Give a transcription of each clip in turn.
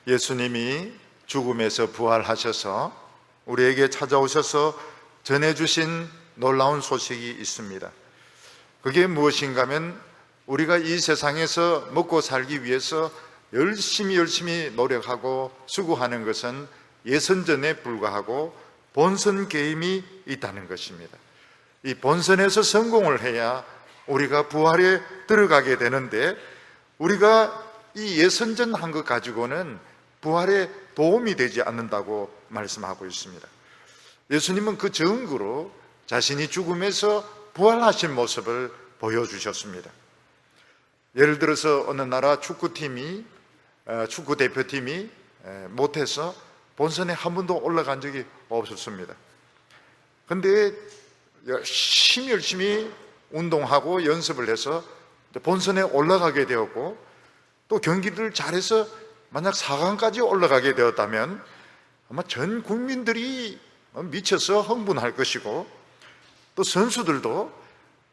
예수님이 죽음에서 부활하셔서 우리에게 찾아오셔서 전해주신 놀라운 소식이 있습니다. 그게 무엇인가 하면 우리가 이 세상에서 먹고 살기 위해서 열심히 노력하고 수고하는 것은 예선전에 불과하고 본선 게임이 있다는 것입니다. 이 본선에서 성공을 해야 우리가 부활에 들어가게 되는데, 우리가 이 예선전 한 것 가지고는 부활에 도움이 되지 않는다고 말씀하고 있습니다. 예수님은 그 증거로 자신이 죽음에서 부활하신 모습을 보여주셨습니다. 예를 들어서 어느 나라 축구 대표팀이 못해서 본선에 한 번도 올라간 적이 없었습니다. 그런데 열심히 운동하고 연습을 해서 본선에 올라가게 되었고, 또 경기를 잘해서 만약 4강까지 올라가게 되었다면 아마 전 국민들이 미쳐서 흥분할 것이고, 또 선수들도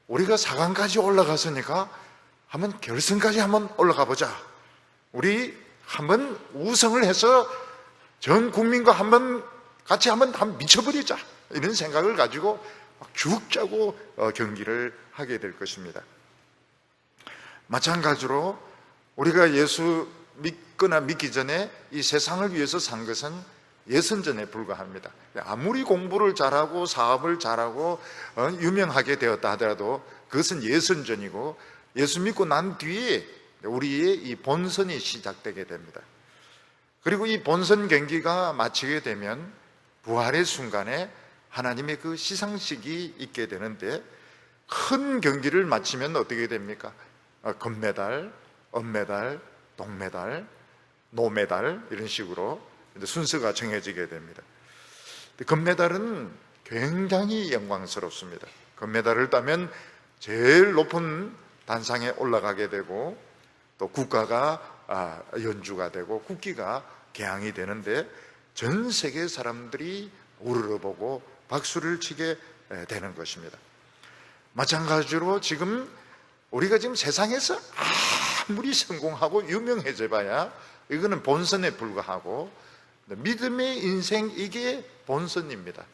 우리가 4강까지 올라갔으니까 한번 결승까지 한번 올라가 보자, 우리 한번 우승을 해서 전 국민과 같이 한번 미쳐버리자, 이런 생각을 가지고 죽 짜고 경기를 하게 될 것입니다. 마찬가지로 우리가 예수 믿거나 믿기 전에 이 세상을 위해서 산 것은 예선전에 불과합니다. 아무리 공부를 잘하고 사업을 잘하고 유명하게 되었다 하더라도 그것은 예선전이고, 예수 믿고 난 뒤에 우리의 이 본선이 시작되게 됩니다. 그리고 이 본선 경기가 마치게 되면 부활의 순간에 하나님의 그 시상식이 있게 되는데, 큰 경기를 마치면 어떻게 됩니까? 금메달, 은메달, 동메달, 노메달, 이런 식으로 순서가 정해지게 됩니다. 금메달은 굉장히 영광스럽습니다. 금메달을 따면 제일 높은 단상에 올라가게 되고, 또 국가가 연주가 되고 국기가 개항이 되는데 전 세계 사람들이 우러러보고 박수를 치게 되는 것입니다. 마찬가지로 우리가 지금 세상에서 아무리 성공하고 유명해져 봐야 이거는 본선에 불과하고, 믿음의 인생, 이게 본선입니다.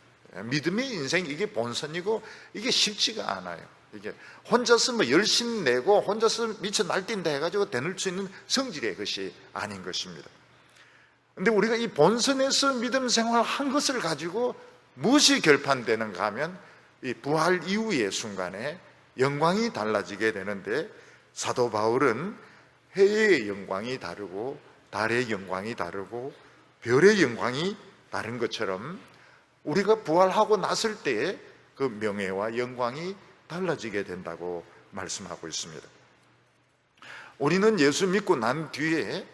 믿음의 인생, 이게 본선이고, 이게 쉽지가 않아요. 이게 혼자서 열심히 내고 혼자서 미쳐 날뛴다 해가지고 되는 수 있는 성질의 것이 아닌 것입니다. 그런데 우리가 이 본선에서 믿음 생활 한 것을 가지고 무엇이 결판되는가 하면 이 부활 이후의 순간에 영광이 달라지게 되는데, 사도 바울은 해의 영광이 다르고 달의 영광이 다르고 별의 영광이 다른 것처럼 우리가 부활하고 났을 때의 그 명예와 영광이 달라지게 된다고 말씀하고 있습니다. 우리는 예수 믿고 난 뒤에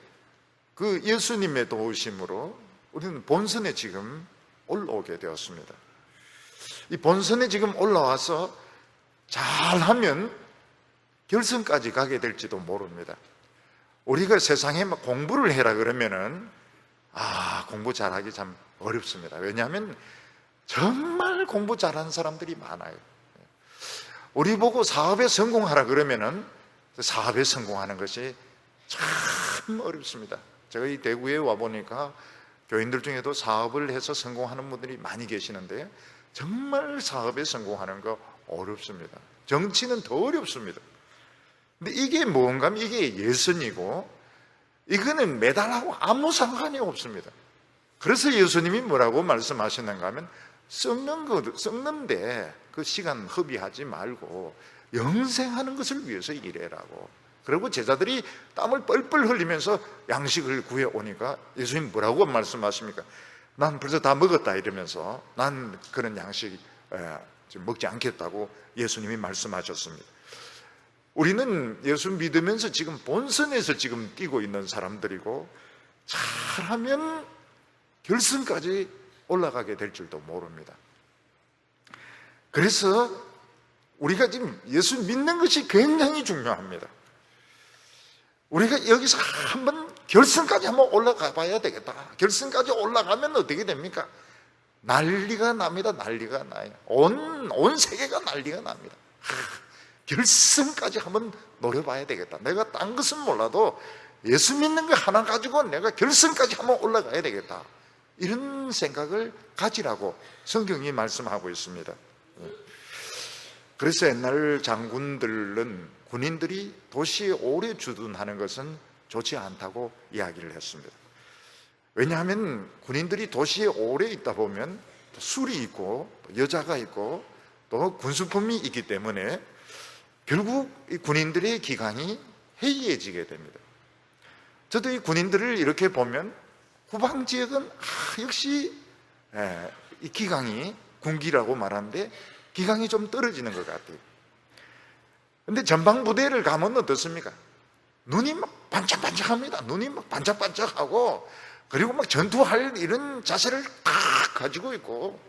그 예수님의 도우심으로 우리는 본선에 지금 올라오게 되었습니다. 이 본선에 지금 올라와서 잘하면 결승까지 가게 될지도 모릅니다. 우리가 세상에 공부를 해라 그러면은 공부 잘하기 참 어렵습니다. 왜냐하면 정말 공부 잘하는 사람들이 많아요. 우리 보고 사업에 성공하라 그러면은 사업에 성공하는 것이 참 어렵습니다. 제가 이 대구에 와보니까 교인들 중에도 사업을 해서 성공하는 분들이 많이 계시는데 정말 사업에 성공하는 거 어렵습니다. 정치는 더 어렵습니다. 근데 이게 뭔가 하면 이게 예선이고, 이거는 메달하고 아무 상관이 없습니다. 그래서 예수님이 뭐라고 말씀하시는가 하면, 썩는데 그 시간 허비하지 말고 영생하는 것을 위해서 일해라고. 그리고 제자들이 땀을 뻘뻘 흘리면서 양식을 구해오니까 예수님 뭐라고 말씀하십니까? 난 벌써 다 먹었다 이러면서 난 그런 양식 지금 먹지 않겠다고 예수님이 말씀하셨습니다. 우리는 예수 믿으면서 지금 본선에서 지금 뛰고 있는 사람들이고, 잘하면 결승까지 올라가게 될 줄도 모릅니다. 그래서 우리가 지금 예수 믿는 것이 굉장히 중요합니다. 우리가 여기서 한번 결승까지 한번 올라가 봐야 되겠다. 결승까지 올라가면 어떻게 됩니까? 난리가 납니다. 난리가 나요. 온 세계가 난리가 납니다. 결승까지 한번 노려봐야 되겠다. 내가 딴 것은 몰라도 예수 믿는 거 하나 가지고 내가 결승까지 한번 올라가야 되겠다, 이런 생각을 가지라고 성경이 말씀하고 있습니다. 그래서 옛날 장군들은 군인들이 도시에 오래 주둔하는 것은 좋지 않다고 이야기를 했습니다. 왜냐하면 군인들이 도시에 오래 있다 보면 술이 있고 여자가 있고 또 군수품이 있기 때문에 결국 이 군인들의 기강이 해이해지게 됩니다. 저도 이 군인들을 이렇게 보면 후방 지역은 역시 이 기강이, 군기라고 말하는데 기강이 좀 떨어지는 것 같아요. 근데 전방 부대를 가면 어떻습니까? 눈이 막 반짝반짝합니다. 눈이 막 반짝반짝하고, 그리고 막 전투할 이런 자세를 딱 가지고 있고,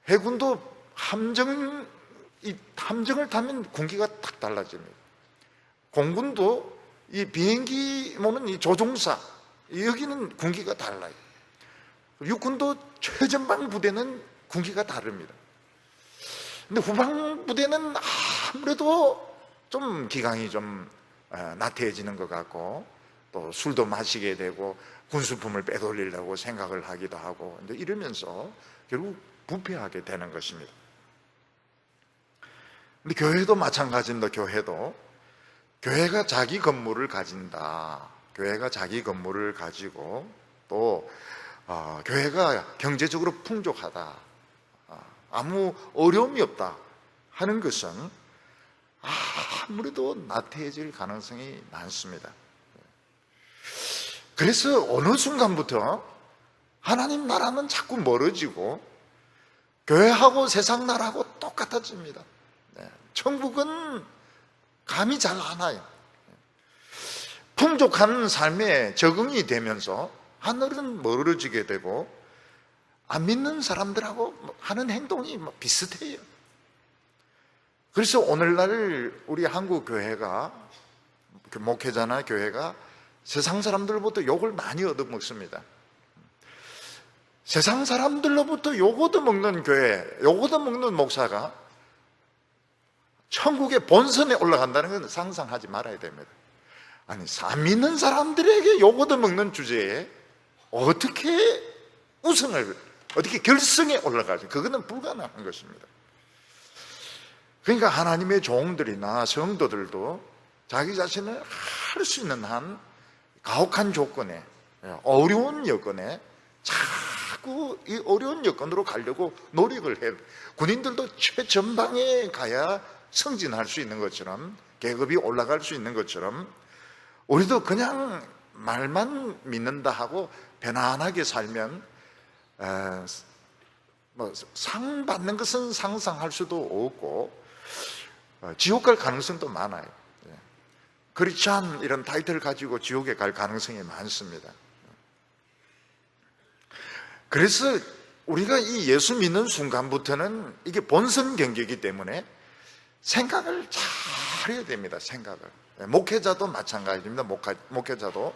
해군도 함정을 타면 군기가 탁 달라집니다. 공군도 이 비행기 모는 이 조종사, 여기는 군기가 달라요. 육군도 최전방 부대는 군기가 다릅니다. 근데 후방 부대는 아무래도 좀 기강이 좀 나태해지는 것 같고, 또 술도 마시게 되고 군수품을 빼돌리려고 생각을 하기도 하고, 이제 이러면서 결국 부패하게 되는 것입니다. 근데 교회도 마찬가지입니다. 교회가 자기 건물을 가진다, 교회가 자기 건물을 가지고 또 교회가 경제적으로 풍족하다, 아무 어려움이 없다 하는 것은 아무래도 나태해질 가능성이 많습니다. 그래서 어느 순간부터 하나님 나라는 자꾸 멀어지고 교회하고 세상 나라하고 똑같아집니다. 천국은 감이 잘 안 와요. 풍족한 삶에 적응이 되면서 하늘은 멀어지게 되고 안 믿는 사람들하고 하는 행동이 비슷해요. 그래서 오늘날 우리 한국 교회가, 목회자나 교회가 세상 사람들로부터 욕을 많이 얻어먹습니다. 세상 사람들로부터 욕 얻어먹는 교회, 욕 얻어먹는 목사가 천국의 본선에 올라간다는 건 상상하지 말아야 됩니다. 아니, 안 믿는 사람들에게 욕 얻어먹는 주제에 어떻게 어떻게 결승에 올라가지? 그거는 불가능한 것입니다. 그러니까 하나님의 종들이나 성도들도 자기 자신을 할 수 있는 한 가혹한 조건에, 어려운 여건에 자꾸 이 어려운 여건으로 가려고 노력을 해요. 군인들도 최전방에 가야 승진할 수 있는 것처럼, 계급이 올라갈 수 있는 것처럼, 우리도 그냥 말만 믿는다 하고 편안하게 살면 상 받는 것은 상상할 수도 없고 지옥 갈 가능성도 많아요. 크리스찬 이런 타이틀을 가지고 지옥에 갈 가능성이 많습니다. 그래서 우리가 이 예수 믿는 순간부터는 이게 본선 경계이기 때문에 생각을 잘 해야 됩니다. 생각을. 목회자도 마찬가지입니다. 목회자도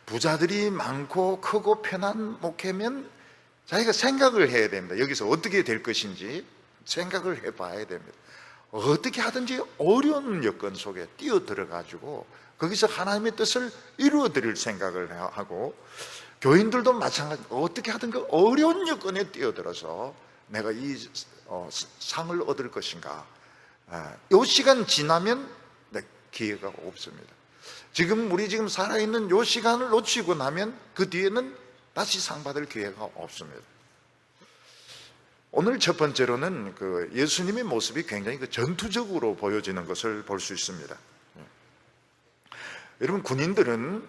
부자들이 많고 크고 편한 목회면 자기가 생각을 해야 됩니다. 여기서 어떻게 될 것인지 생각을 해봐야 됩니다. 어떻게 하든지 어려운 여건 속에 뛰어들어가지고 거기서 하나님의 뜻을 이루어드릴 생각을 하고, 교인들도 마찬가지로 어떻게 하든 그 어려운 여건에 뛰어들어서 내가 이 상을 얻을 것인가, 이 시간 지나면 기회가 없습니다. 우리 지금 살아있는 이 시간을 놓치고 나면 그 뒤에는 다시 상 받을 기회가 없습니다. 오늘 첫 번째로는 예수님의 모습이 굉장히 전투적으로 보여지는 것을 볼 수 있습니다. 여러분, 군인들은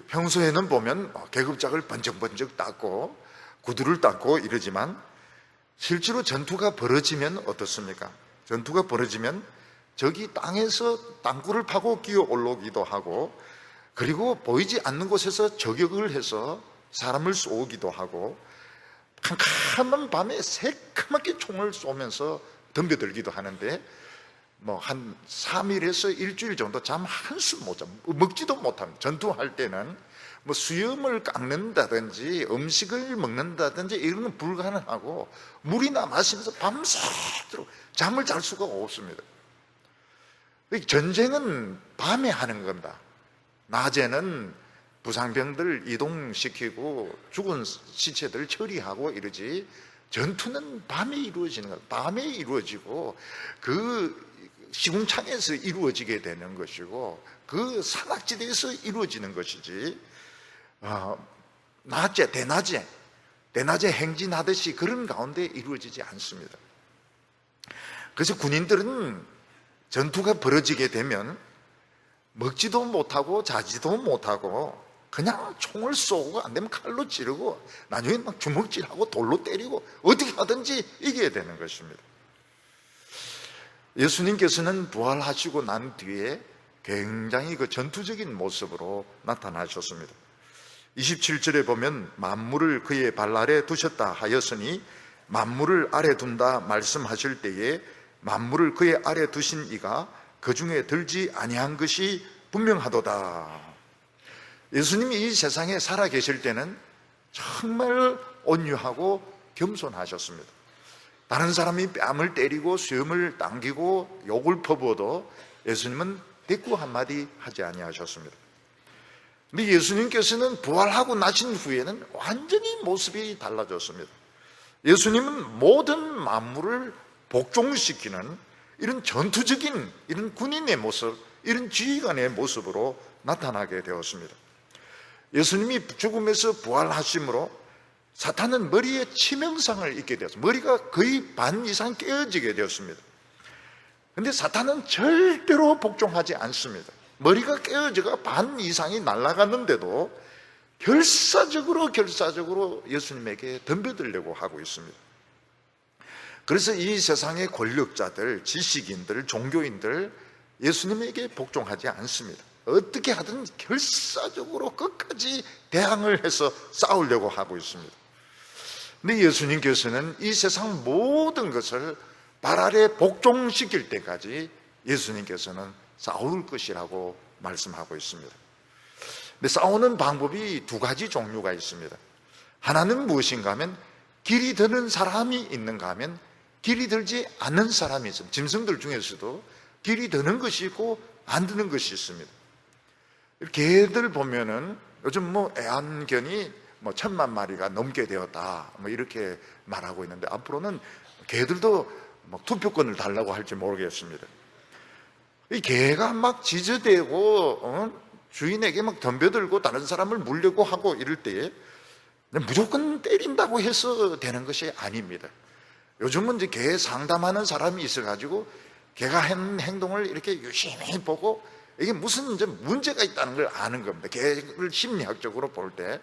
평소에는 보면 계급장을 번쩍번쩍 닦고 구두를 닦고 이러지만 실제로 전투가 벌어지면 어떻습니까? 전투가 벌어지면 저기 땅에서 땅굴을 파고 기어 올라오기도 하고, 그리고 보이지 않는 곳에서 저격을 해서 사람을 쏘기도 하고, 캄캄한 밤에 새까맣게 총을 쏘면서 덤벼들기도 하는데, 한 3일에서 일주일 정도 잠 한숨 못 자고 먹지도 못합니다. 전투할 때는 수염을 깎는다든지 음식을 먹는다든지 이런 건 불가능하고, 물이나 마시면서 밤새도록 잠을 잘 수가 없습니다. 전쟁은 밤에 하는 겁니다. 낮에는 부상병들 이동시키고 죽은 시체들 처리하고 이러지, 전투는 밤에 이루어지는 거예요. 밤에 이루어지고 그 시궁창에서 이루어지게 되는 것이고 그 산악지대에서 이루어지는 것이지, 낮에 대낮에 행진하듯이 그런 가운데 이루어지지 않습니다. 그래서 군인들은 전투가 벌어지게 되면 먹지도 못하고 자지도 못하고 그냥 총을 쏘고 안 되면 칼로 찌르고 나중에 막 주먹질하고 돌로 때리고 어떻게 하든지 이겨야 되는 것입니다. 예수님께서는 부활하시고 난 뒤에 굉장히 그 전투적인 모습으로 나타나셨습니다. 27절에 보면 만물을 그의 발 아래 두셨다 하였으니 만물을 아래 둔다 말씀하실 때에 만물을 그의 아래 두신 이가 그 중에 들지 아니한 것이 분명하도다. 예수님이 이 세상에 살아 계실 때는 정말 온유하고 겸손하셨습니다. 다른 사람이 뺨을 때리고 수염을 당기고 욕을 퍼부어도 예수님은 대꾸 한마디 하지 아니하셨습니다. 근데 예수님께서는 부활하고 나신 후에는 완전히 모습이 달라졌습니다. 예수님은 모든 만물을 복종시키는 이런 전투적인 이런 군인의 모습, 이런 지휘관의 모습으로 나타나게 되었습니다. 예수님이 죽음에서 부활하심으로 사탄은 머리에 치명상을 입게 되었습니다. 머리가 거의 반 이상 깨어지게 되었습니다. 그런데 사탄은 절대로 복종하지 않습니다. 머리가 깨어져가 반 이상이 날아갔는데도 결사적으로 예수님에게 덤벼들려고 하고 있습니다. 그래서 이 세상의 권력자들, 지식인들, 종교인들 예수님에게 복종하지 않습니다. 어떻게 하든 결사적으로 끝까지 대항을 해서 싸우려고 하고 있습니다. 근데 예수님께서는 이 세상 모든 것을 발 아래 복종시킬 때까지 예수님께서는 싸울 것이라고 말씀하고 있습니다. 근데 싸우는 방법이 두 가지 종류가 있습니다. 하나는 무엇인가 하면 길이 드는 사람이 있는가 하면 길이 들지 않는 사람이 있습니다. 짐승들 중에서도 길이 드는 것이 있고 안 드는 것이 있습니다. 개들 보면은 요즘 애완견이 1000만 마리가 넘게 되었다 이렇게 말하고 있는데 앞으로는 개들도 투표권을 달라고 할지 모르겠습니다. 이 개가 막 지저대고 주인에게 막 덤벼들고 다른 사람을 물려고 하고 이럴 때에 무조건 때린다고 해서 되는 것이 아닙니다. 요즘은 이제 개 상담하는 사람이 있어가지고 개가 한 행동을 이렇게 유심히 보고 이게 무슨 이제 문제가 있다는 걸 아는 겁니다. 개를 심리학적으로 볼 때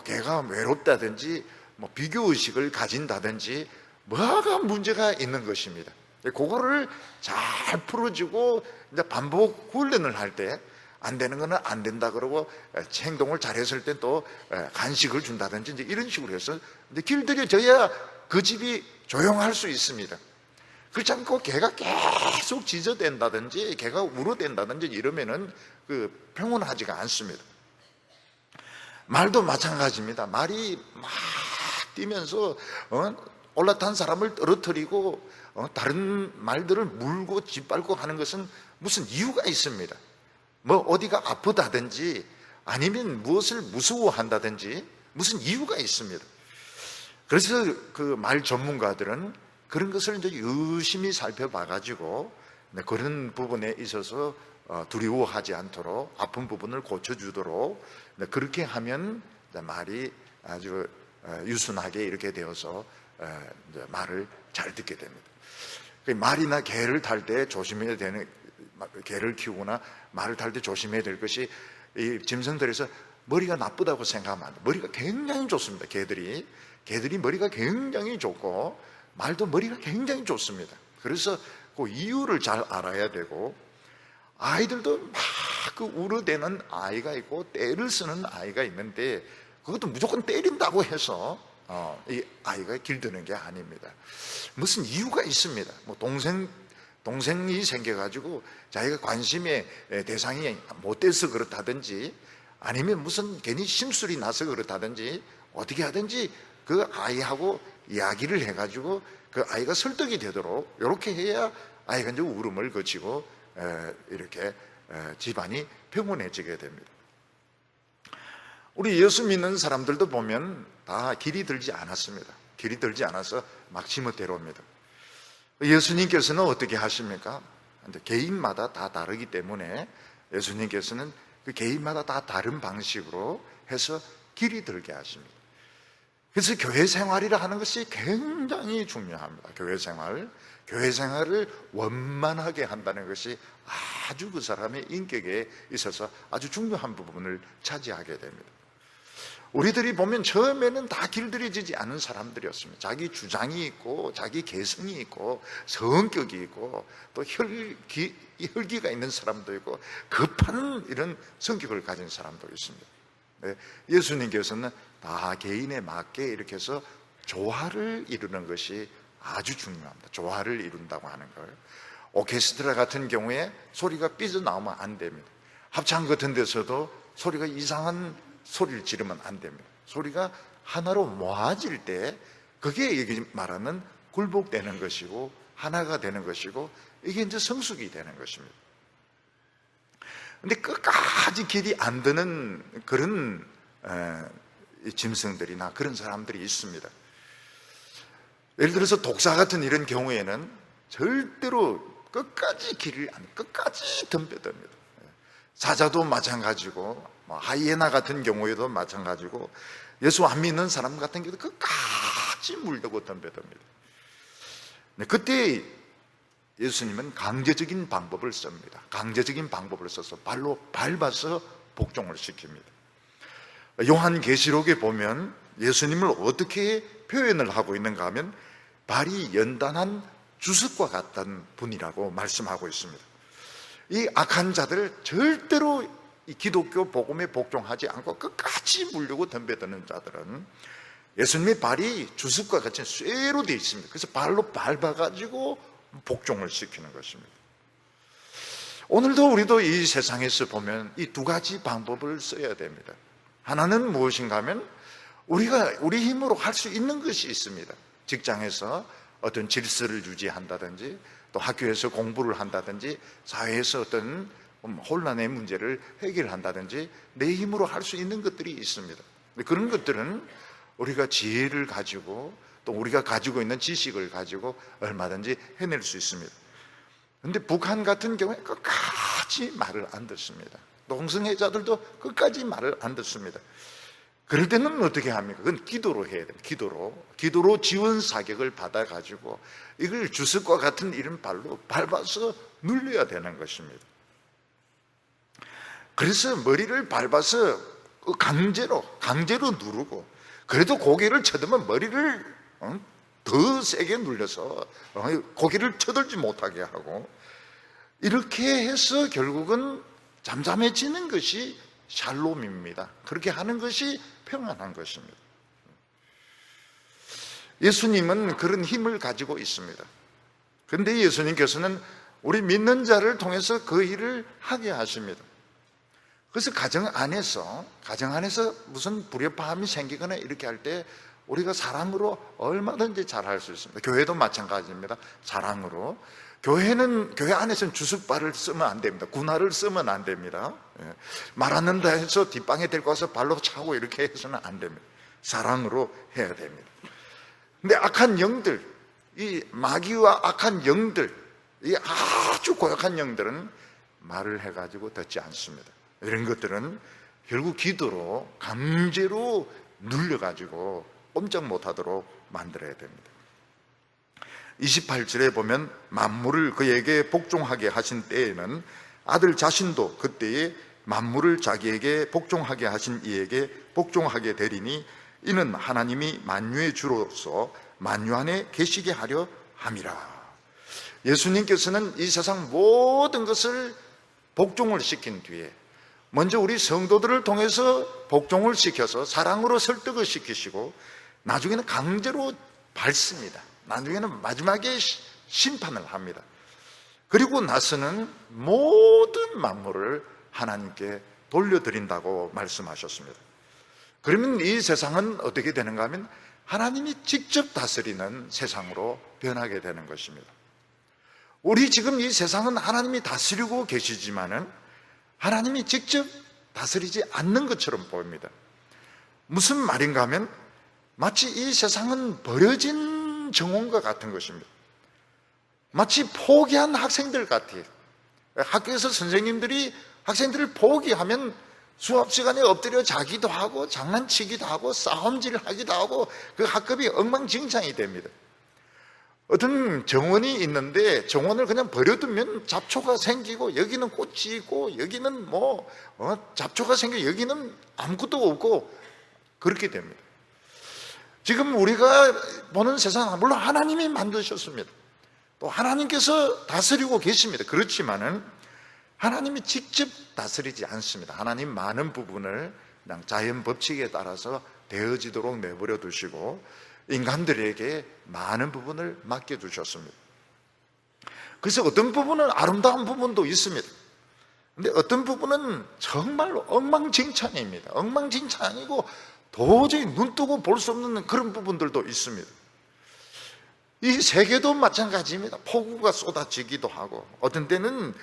개가 외롭다든지 비교의식을 가진다든지 뭐가 문제가 있는 것입니다. 그거를 잘 풀어주고 이제 반복 훈련을 할 때 안 되는 거는 안 된다 그러고 행동을 잘했을 때 또 간식을 준다든지 이제 이런 식으로 해서 이제 길들여져야 그 집이 조용할 수 있습니다. 그렇지 않고 개가 계속 짖어댄다든지 개가 울어댄다든지 이러면은 평온하지가 않습니다. 말도 마찬가지입니다. 말이 막 뛰면서 올라탄 사람을 떨어뜨리고 다른 말들을 물고 짓밟고 하는 것은 무슨 이유가 있습니다. 어디가 아프다든지 아니면 무엇을 무서워한다든지 무슨 이유가 있습니다. 그래서 그 말 전문가들은 그런 것을 이제 유심히 살펴봐가지고 그런 부분에 있어서 두려워하지 않도록 아픈 부분을 고쳐주도록 그렇게 하면 말이 아주 유순하게 이렇게 되어서 말을 잘 듣게 됩니다. 말이나 개를 탈 때 조심해야 되는, 개를 키우거나 말을 탈 때 조심해야 될 것이 이 짐승들에서 머리가 나쁘다고 생각하면 안 돼요. 머리가 굉장히 좋습니다. 개들이 머리가 굉장히 좋고 말도 머리가 굉장히 좋습니다. 그래서 그 이유를 잘 알아야 되고 아이들도 막 울어대는 아이가 있고 떼를 쓰는 아이가 있는데 그것도 무조건 때린다고 해서 이 아이가 길드는 게 아닙니다. 무슨 이유가 있습니다. 동생이 생겨가지고 자기가 관심의 대상이 못 돼서 그렇다든지 아니면 무슨 괜히 심술이 나서 그렇다든지 어떻게 하든지 그 아이하고 이야기를 해가지고 그 아이가 설득이 되도록 이렇게 해야 아이가 이제 울음을 거치고 이렇게 집안이 평온해지게 됩니다. 우리 예수 믿는 사람들도 보면 다 길이 들지 않았습니다. 길이 들지 않아서 막 지멋대로입니다. 예수님께서는 어떻게 하십니까? 개인마다 다 다르기 때문에 예수님께서는 그 개인마다 다 다른 방식으로 해서 길이 들게 하십니다. 그래서 교회 생활이라 하는 것이 굉장히 중요합니다. 교회 생활을 원만하게 한다는 것이 아주 그 사람의 인격에 있어서 아주 중요한 부분을 차지하게 됩니다. 우리들이 보면 처음에는 다 길들여지지 않은 사람들이었습니다. 자기 주장이 있고 자기 개성이 있고 성격이 있고 또 혈기가 있는 사람도 있고 급한 이런 성격을 가진 사람도 있습니다. 예수님께서는 다 개인에 맞게 이렇게 해서 조화를 이루는 것이 아주 중요합니다. 조화를 이룬다고 하는 걸. 오케스트라 같은 경우에 소리가 삐져나오면 안 됩니다. 합창 같은 데서도 소리가 이상한 소리를 지르면 안 됩니다. 소리가 하나로 모아질 때 그게 여기 말하는 굴복되는 것이고 하나가 되는 것이고 이게 이제 성숙이 되는 것입니다. 근데 끝까지 길이 안 드는 그런 짐승들이나 그런 사람들이 있습니다. 예를 들어서 독사 같은 이런 경우에는 절대로 끝까지 끝까지 덤벼듭니다. 사자도 마찬가지고 하이에나 같은 경우에도 마찬가지고 예수 안 믿는 사람 같은 경우도 끝까지 물려고 덤벼듭니다. 그때 예수님은 강제적인 방법을 씁니다. 강제적인 방법을 써서 발로 밟아서 복종을 시킵니다. 요한계시록에 보면 예수님을 어떻게 표현을 하고 있는가 하면 발이 연단한 주석과 같다는 분이라고 말씀하고 있습니다. 이 악한 자들 절대로 이 기독교 복음에 복종하지 않고 끝까지 물려고 덤벼드는 자들은 예수님의 발이 주석과 같이 쇠로 되어 있습니다. 그래서 발로 밟아가지고 복종을 시키는 것입니다. 오늘도 우리도 이 세상에서 보면 이 두 가지 방법을 써야 됩니다. 하나는 무엇인가 하면 우리가 우리 힘으로 할 수 있는 것이 있습니다. 직장에서 어떤 질서를 유지한다든지 또 학교에서 공부를 한다든지 사회에서 어떤 혼란의 문제를 해결한다든지 내 힘으로 할 수 있는 것들이 있습니다. 그런 것들은 우리가 지혜를 가지고 또 우리가 가지고 있는 지식을 가지고 얼마든지 해낼 수 있습니다. 그런데 북한 같은 경우에 끝까지 말을 안 듣습니다. 동성애자들도 끝까지 말을 안 듣습니다. 그럴 때는 어떻게 합니까? 그건 기도로 해야 됩니다. 기도로 지원 사격을 받아가지고 이걸 주석과 같은 이런 발로 밟아서 눌려야 되는 것입니다. 그래서 머리를 밟아서 강제로 누르고 그래도 고개를 쳐들면 머리를 더 세게 눌려서 고개를 쳐들지 못하게 하고 이렇게 해서 결국은 잠잠해지는 것이 샬롬입니다. 그렇게 하는 것이 평안한 것입니다. 예수님은 그런 힘을 가지고 있습니다. 그런데 예수님께서는 우리 믿는 자를 통해서 그 일을 하게 하십니다. 그래서 가정 안에서 무슨 불협화음이 생기거나 이렇게 할 때 우리가 사랑으로 얼마든지 잘할 수 있습니다. 교회도 마찬가지입니다. 사랑으로. 교회 안에서는 주석발을 쓰면 안 됩니다. 군화를 쓰면 안 됩니다. 말하는다 해서 뒷방에 데리고 와서 발로 차고 이렇게 해서는 안 됩니다. 사랑으로 해야 됩니다. 근데 악한 영들, 이 마귀와 악한 영들, 이 아주 고약한 영들은 말을 해가지고 듣지 않습니다. 이런 것들은 결국 기도로 강제로 눌려가지고 꼼짝 못하도록 만들어야 됩니다. 28절에 보면 만물을 그에게 복종하게 하신 때에는 아들 자신도 그때에 만물을 자기에게 복종하게 하신 이에게 복종하게 되리니 이는 하나님이 만유의 주로서 만유 안에 계시게 하려 함이라. 예수님께서는 이 세상 모든 것을 복종을 시킨 뒤에 먼저 우리 성도들을 통해서 복종을 시켜서 사랑으로 설득을 시키시고 나중에는 강제로 밟습니다. 나중에는 마지막에 심판을 합니다. 그리고 나서는 모든 만물을 하나님께 돌려드린다고 말씀하셨습니다. 그러면 이 세상은 어떻게 되는가 하면 하나님이 직접 다스리는 세상으로 변하게 되는 것입니다. 우리 지금 이 세상은 하나님이 다스리고 계시지만은 하나님이 직접 다스리지 않는 것처럼 보입니다. 무슨 말인가 하면 마치 이 세상은 버려진 정원과 같은 것입니다. 마치 포기한 학생들 같아요. 학교에서 선생님들이 학생들을 포기하면 수업 시간에 엎드려 자기도 하고 장난치기도 하고 싸움질하기도 하고 그 학급이 엉망진창이 됩니다. 어떤 정원이 있는데 정원을 그냥 버려두면 잡초가 생기고 여기는 꽃이 있고 여기는 잡초가 생기고 여기는 아무것도 없고 그렇게 됩니다. 지금 우리가 보는 세상, 물론 하나님이 만드셨습니다. 또 하나님께서 다스리고 계십니다. 그렇지만은 하나님이 직접 다스리지 않습니다. 하나님 많은 부분을 그냥 자연 법칙에 따라서 되어지도록 내버려 두시고 인간들에게 많은 부분을 맡겨두셨습니다. 그래서 어떤 부분은 아름다운 부분도 있습니다. 근데 어떤 부분은 정말로 엉망진창입니다. 엉망진창이고 도저히 눈 뜨고 볼 수 없는 그런 부분들도 있습니다. 이 세계도 마찬가지입니다. 폭우가 쏟아지기도 하고 어떤 때는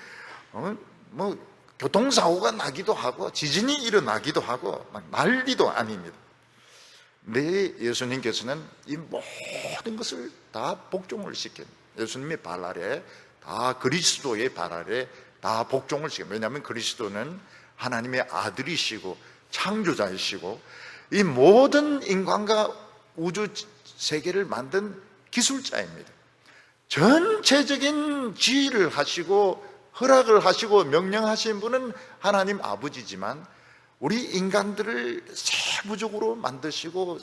교통사고가 나기도 하고 지진이 일어나기도 하고 막 난리도 아닙니다. 근데 예수님께서는 이 모든 것을 다 복종을 시킵니다. 예수님의 발 아래, 다 그리스도의 발 아래 다 복종을 시킵니다. 왜냐하면 그리스도는 하나님의 아들이시고 창조자이시고 이 모든 인간과 우주 세계를 만든 기술자입니다. 전체적인 지휘를 하시고 허락을 하시고 명령하신 분은 하나님 아버지지만 우리 인간들을 세부적으로 만드시고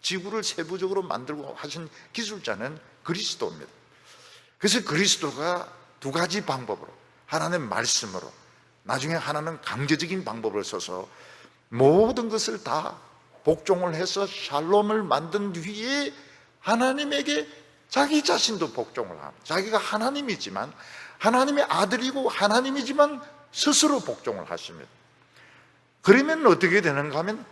지구를 세부적으로 만들고 하신 기술자는 그리스도입니다. 그래서 그리스도가 두 가지 방법으로, 하나는 말씀으로, 나중에 하나는 강제적인 방법을 써서 모든 것을 다 복종을 해서 샬롬을 만든 뒤에 하나님에게 자기 자신도 복종을 합니다. 자기가 하나님이지만, 하나님의 아들이고 하나님이지만 스스로 복종을 하십니다. 그러면 어떻게 되는가 하면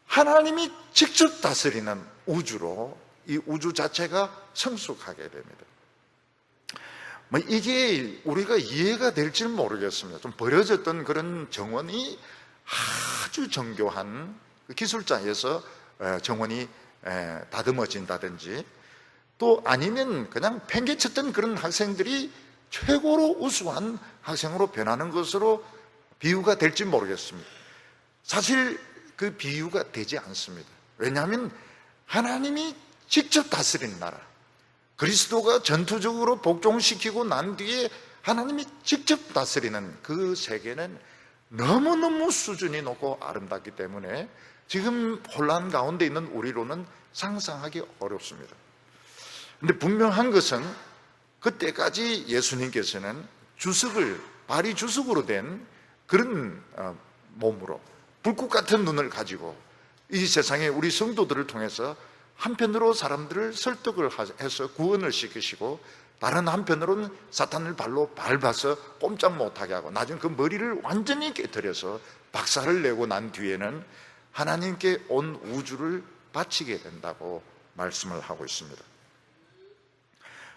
하나님이 직접 다스리는 우주로 이 우주 자체가 성숙하게 됩니다. 이게 우리가 이해가 될지 모르겠습니다. 좀 버려졌던 그런 정원이 아주 정교한 기술자에서 정원이 다듬어진다든지, 또 아니면 그냥 팽개쳤던 그런 학생들이 최고로 우수한 학생으로 변하는 것으로 비유가 될지 모르겠습니다. 사실 그 비유가 되지 않습니다. 왜냐하면 하나님이 직접 다스리는 나라, 그리스도가 전투적으로 복종시키고 난 뒤에 하나님이 직접 다스리는 그 세계는 너무너무 수준이 높고 아름답기 때문에 지금 혼란 가운데 있는 우리로는 상상하기 어렵습니다. 그런데 분명한 것은 그때까지 예수님께서는 발이 주석으로 된 그런 몸으로 불꽃 같은 눈을 가지고 이 세상에 우리 성도들을 통해서 한편으로 사람들을 설득을 해서 구원을 시키시고, 다른 한편으로는 사탄을 발로 밟아서 꼼짝 못하게 하고 나중에 그 머리를 완전히 깨뜨려서 박살을 내고 난 뒤에는 하나님께 온 우주를 바치게 된다고 말씀을 하고 있습니다.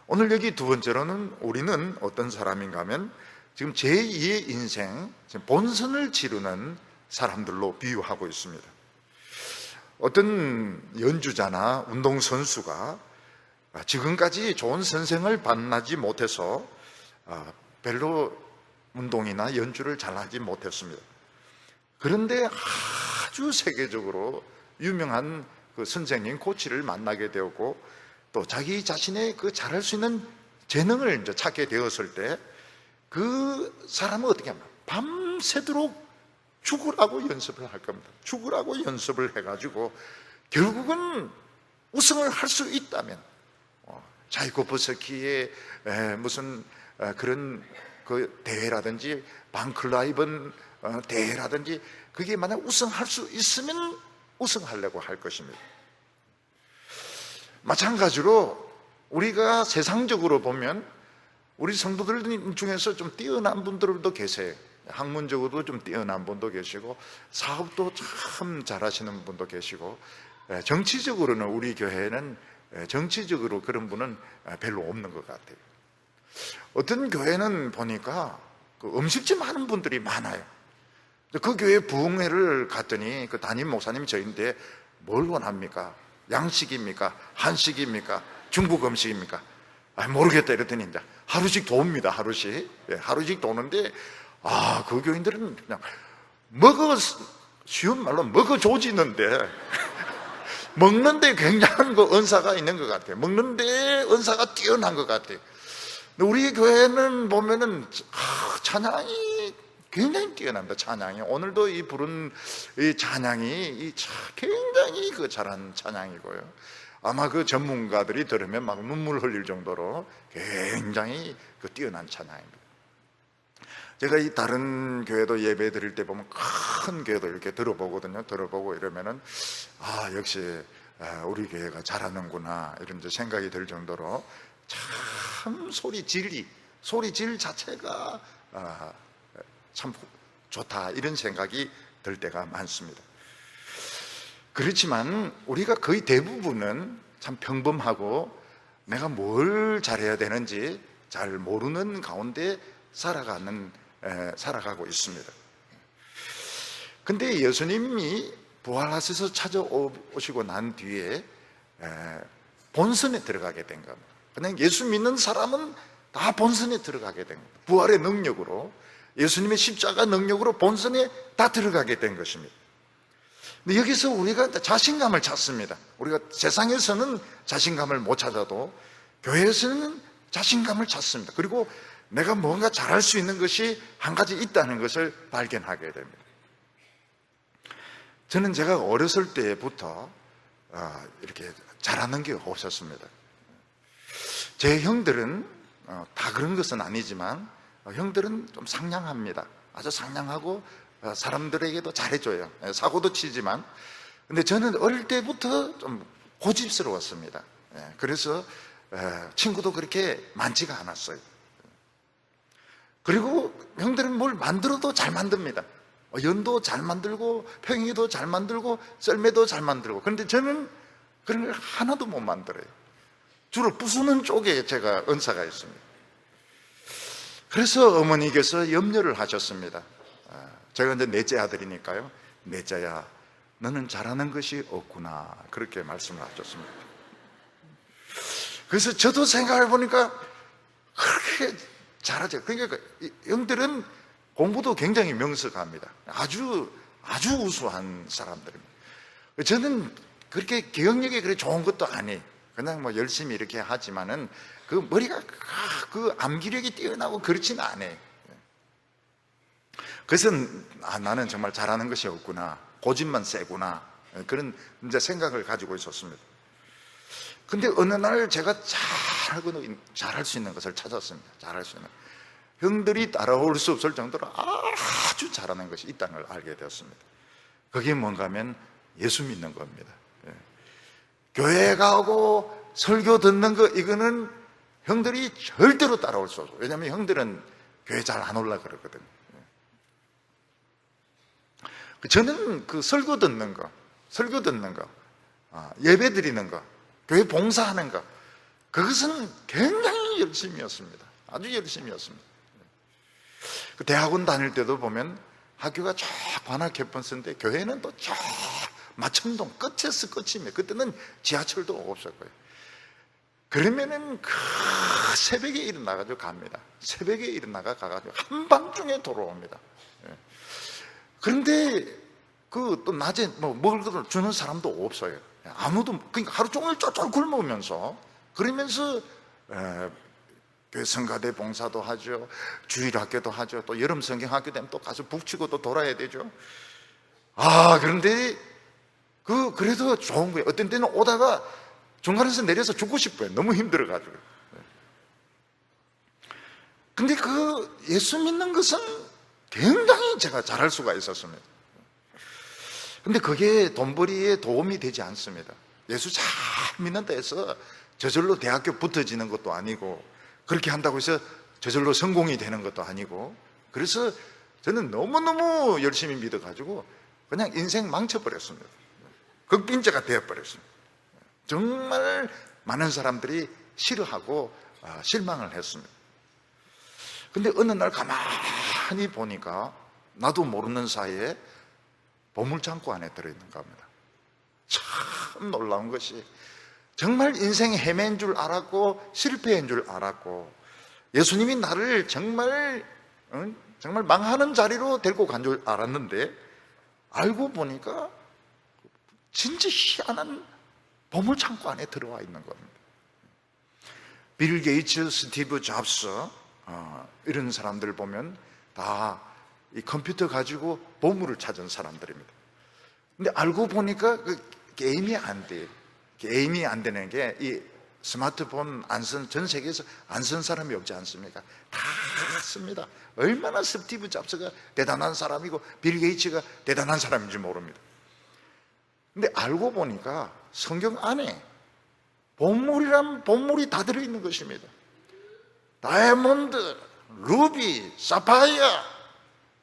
오늘 여기 두 번째로는 우리는 어떤 사람인가 하면 지금 제2의 인생, 본선을 치르는 사람들로 비유하고 있습니다. 어떤 연주자나 운동선수가 지금까지 좋은 선생을 만나지 못해서 별로 운동이나 연주를 잘하지 못했습니다. 그런데 아주 세계적으로 유명한 그 선생님, 코치를 만나게 되었고, 또 자기 자신의 그 잘할 수 있는 재능을 이제 찾게 되었을 때 그 사람은 어떻게 하면 밤새도록 죽으라고 연습을 할 겁니다. 죽으라고 연습을 해가지고 결국은 우승을 할 수 있다면, 차이코프스키의 무슨 그런 그 대회라든지 방클라이번 대회라든지 그게 만약 우승할 수 있으면 우승하려고 할 것입니다. 마찬가지로 우리가 세상적으로 보면 우리 성도들 중에서 좀 뛰어난 분들도 계세요. 학문적으로도 좀 뛰어난 분도 계시고 사업도 참 잘하시는 분도 계시고, 정치적으로는 우리 교회는 정치적으로 그런 분은 별로 없는 것 같아요. 어떤 교회는 보니까 그 음식점 하는 분들이 많아요. 그 교회 부흥회를 갔더니 그 담임 목사님이 저인데 뭘 원합니까? 양식입니까? 한식입니까? 중국 음식입니까? 모르겠다 이랬더니 이제 하루씩 도웁니다. 하루씩. 하루씩 도는데 그 교인들은 그냥 쉬운 말로 먹어 조지는데 먹는데 굉장한 그 은사가 있는 것 같아요. 먹는데 은사가 뛰어난 것 같아요. 근데 우리 교회는 보면은 찬양이 굉장히 뛰어납니다. 찬양이 오늘도 이 부른 이 찬양이 굉장히 그 잘한 찬양이고요. 아마 그 전문가들이 들으면 막 눈물 흘릴 정도로 굉장히 그 뛰어난 찬양입니다. 제가 이 다른 교회도 예배 드릴 때 보면 큰 교회도 이렇게 들어보거든요. 들어보고 이러면은 역시 우리 교회가 잘하는구나 이런 이제 생각이 들 정도로 참 소리 질 자체가 참 좋다 이런 생각이 들 때가 많습니다. 그렇지만 우리가 거의 대부분은 참 평범하고 내가 뭘 잘해야 되는지 잘 모르는 가운데 살아가고 있습니다. 근데 예수님이 부활하셔서 찾아오시고 난 뒤에 본선에 들어가게 된 겁니다. 그냥 예수 믿는 사람은 다 본선에 들어가게 된 겁니다. 부활의 능력으로, 예수님의 십자가 능력으로 본선에 다 들어가게 된 것입니다. 근데 여기서 우리가 자신감을 찾습니다. 우리가 세상에서는 자신감을 못 찾아도 교회에서는 자신감을 찾습니다. 그리고 내가 뭔가 잘할 수 있는 것이 한 가지 있다는 것을 발견하게 됩니다. 저는 제가 어렸을 때부터 이렇게 잘하는 게 없었습니다. 제 형들은 다 그런 것은 아니지만 형들은 좀 상냥합니다. 아주 상냥하고 사람들에게도 잘해줘요. 사고도 치지만. 근데 저는 어릴 때부터 좀 고집스러웠습니다. 그래서 친구도 그렇게 많지가 않았어요. 그리고 형들은 뭘 만들어도 잘 만듭니다. 연도 잘 만들고 평이도 잘 만들고 썰매도 잘 만들고. 그런데 저는 그런 걸 하나도 못 만들어요. 주로 부수는 쪽에 제가 은사가 있습니다. 그래서 어머니께서 염려를 하셨습니다. 제가 이제 넷째 아들이니까요. 넷째야, 너는 잘하는 것이 없구나, 그렇게 말씀을 하셨습니다. 그래서 저도 생각해 보니까 그렇게 잘하죠. 그러니까 형들은 공부도 굉장히 명석합니다. 아주 우수한 사람들입니다. 저는 그렇게 기억력이 그렇게 좋은 것도 아니에요. 그냥 뭐 열심히 이렇게 하지만은 그 머리가 그 암기력이 뛰어나고 그렇지는 않아요. 그래서 나는 정말 잘하는 것이 없구나, 고집만 세구나, 그런 이제 생각을 가지고 있었습니다. 근데 어느 날 제가 잘할 수 있는 것을 찾았습니다. 잘할 수 있는, 형들이 따라올 수 없을 정도로 아주 잘하는 것이 있다는 걸 알게 되었습니다. 그게 뭔가 하면 예수 믿는 겁니다. 교회 가고 설교 듣는 거, 이거는 형들이 절대로 따라올 수 없어요. 왜냐하면 형들은 교회 잘 안 올라 그러거든요. 저는 그 설교 듣는 거, 예배 드리는 거, 교회 봉사하는 거, 그것은 굉장히 열심이었습니다. 아주 열심이었습니다. 그 대학원 다닐 때도 보면 학교가 쫙 관악 캠퍼스인데 교회는 또 쫙 마천동 끝에서 끝입니다. 그때는 지하철도 없었고요. 그러면은 그 새벽에 일어나가지고 갑니다. 새벽에 일어나가지고 한밤중에 돌아옵니다. 그런데 그 또 낮에 뭐 먹을 것을 주는 사람도 없어요. 아무도. 그러니까 하루 종일 쫄쫄 굶으면서, 그러면서 교회 성가대 봉사도 하죠, 주일학교도 하죠, 또 여름 성경학교 되면 또 가서 북치고 또 돌아야 되죠. 그런데 그래도 좋은 거예요. 어떤 때는 오다가 중간에서 내려서 죽고 싶어요. 너무 힘들어가지고. 근데 그 예수 믿는 것은 굉장히 제가 잘할 수가 있었습니다. 근데 그게 돈벌이에 도움이 되지 않습니다. 예수 잘 믿는다 해서 저절로 대학교 붙어지는 것도 아니고, 그렇게 한다고 해서 저절로 성공이 되는 것도 아니고, 그래서 저는 너무너무 열심히 믿어가지고 그냥 인생 망쳐버렸습니다. 극빈자가 되어버렸습니다. 정말 많은 사람들이 싫어하고 실망을 했습니다. 근데 어느 날 가만히 보니까 나도 모르는 사이에 보물창고 안에 들어있는 겁니다. 참 놀라운 것이, 정말 인생에 헤맨 줄 알았고 실패한 줄 알았고 예수님이 나를 정말 망하는 자리로 데리고 간 줄 알았는데, 알고 보니까 진짜 희한한 보물창고 안에 들어와 있는 겁니다. 빌 게이츠, 스티브 잡스, 이런 사람들 보면 다 이 컴퓨터 가지고 보물을 찾은 사람들입니다. 근데 알고 보니까 그 게임이 안 돼요. 게임이 안 되는 게, 이 스마트폰 안 쓴, 전 세계에서 안 쓴 사람이 없지 않습니까? 다 씁니다. 얼마나 스티브 잡스가 대단한 사람이고 빌 게이츠가 대단한 사람인지 모릅니다. 근데 알고 보니까 성경 안에 보물이란 보물이 다 들어있는 것입니다. 다이아몬드, 루비, 사파이어,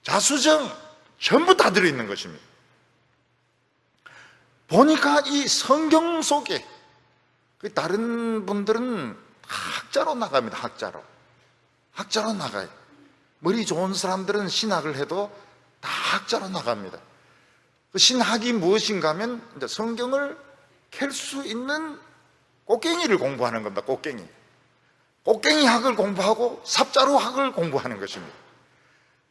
자수정, 전부 다 들어있는 것입니다. 보니까 이 성경 속에, 다른 분들은 학자로 나갑니다. 학자로 나가요. 머리 좋은 사람들은 신학을 해도 다 학자로 나갑니다. 그 신학이 무엇인가 하면 이제 성경을 캘 수 있는 꽃갱이를 공부하는 겁니다. 꽃갱이 학을 공부하고 삽자루 학을 공부하는 것입니다.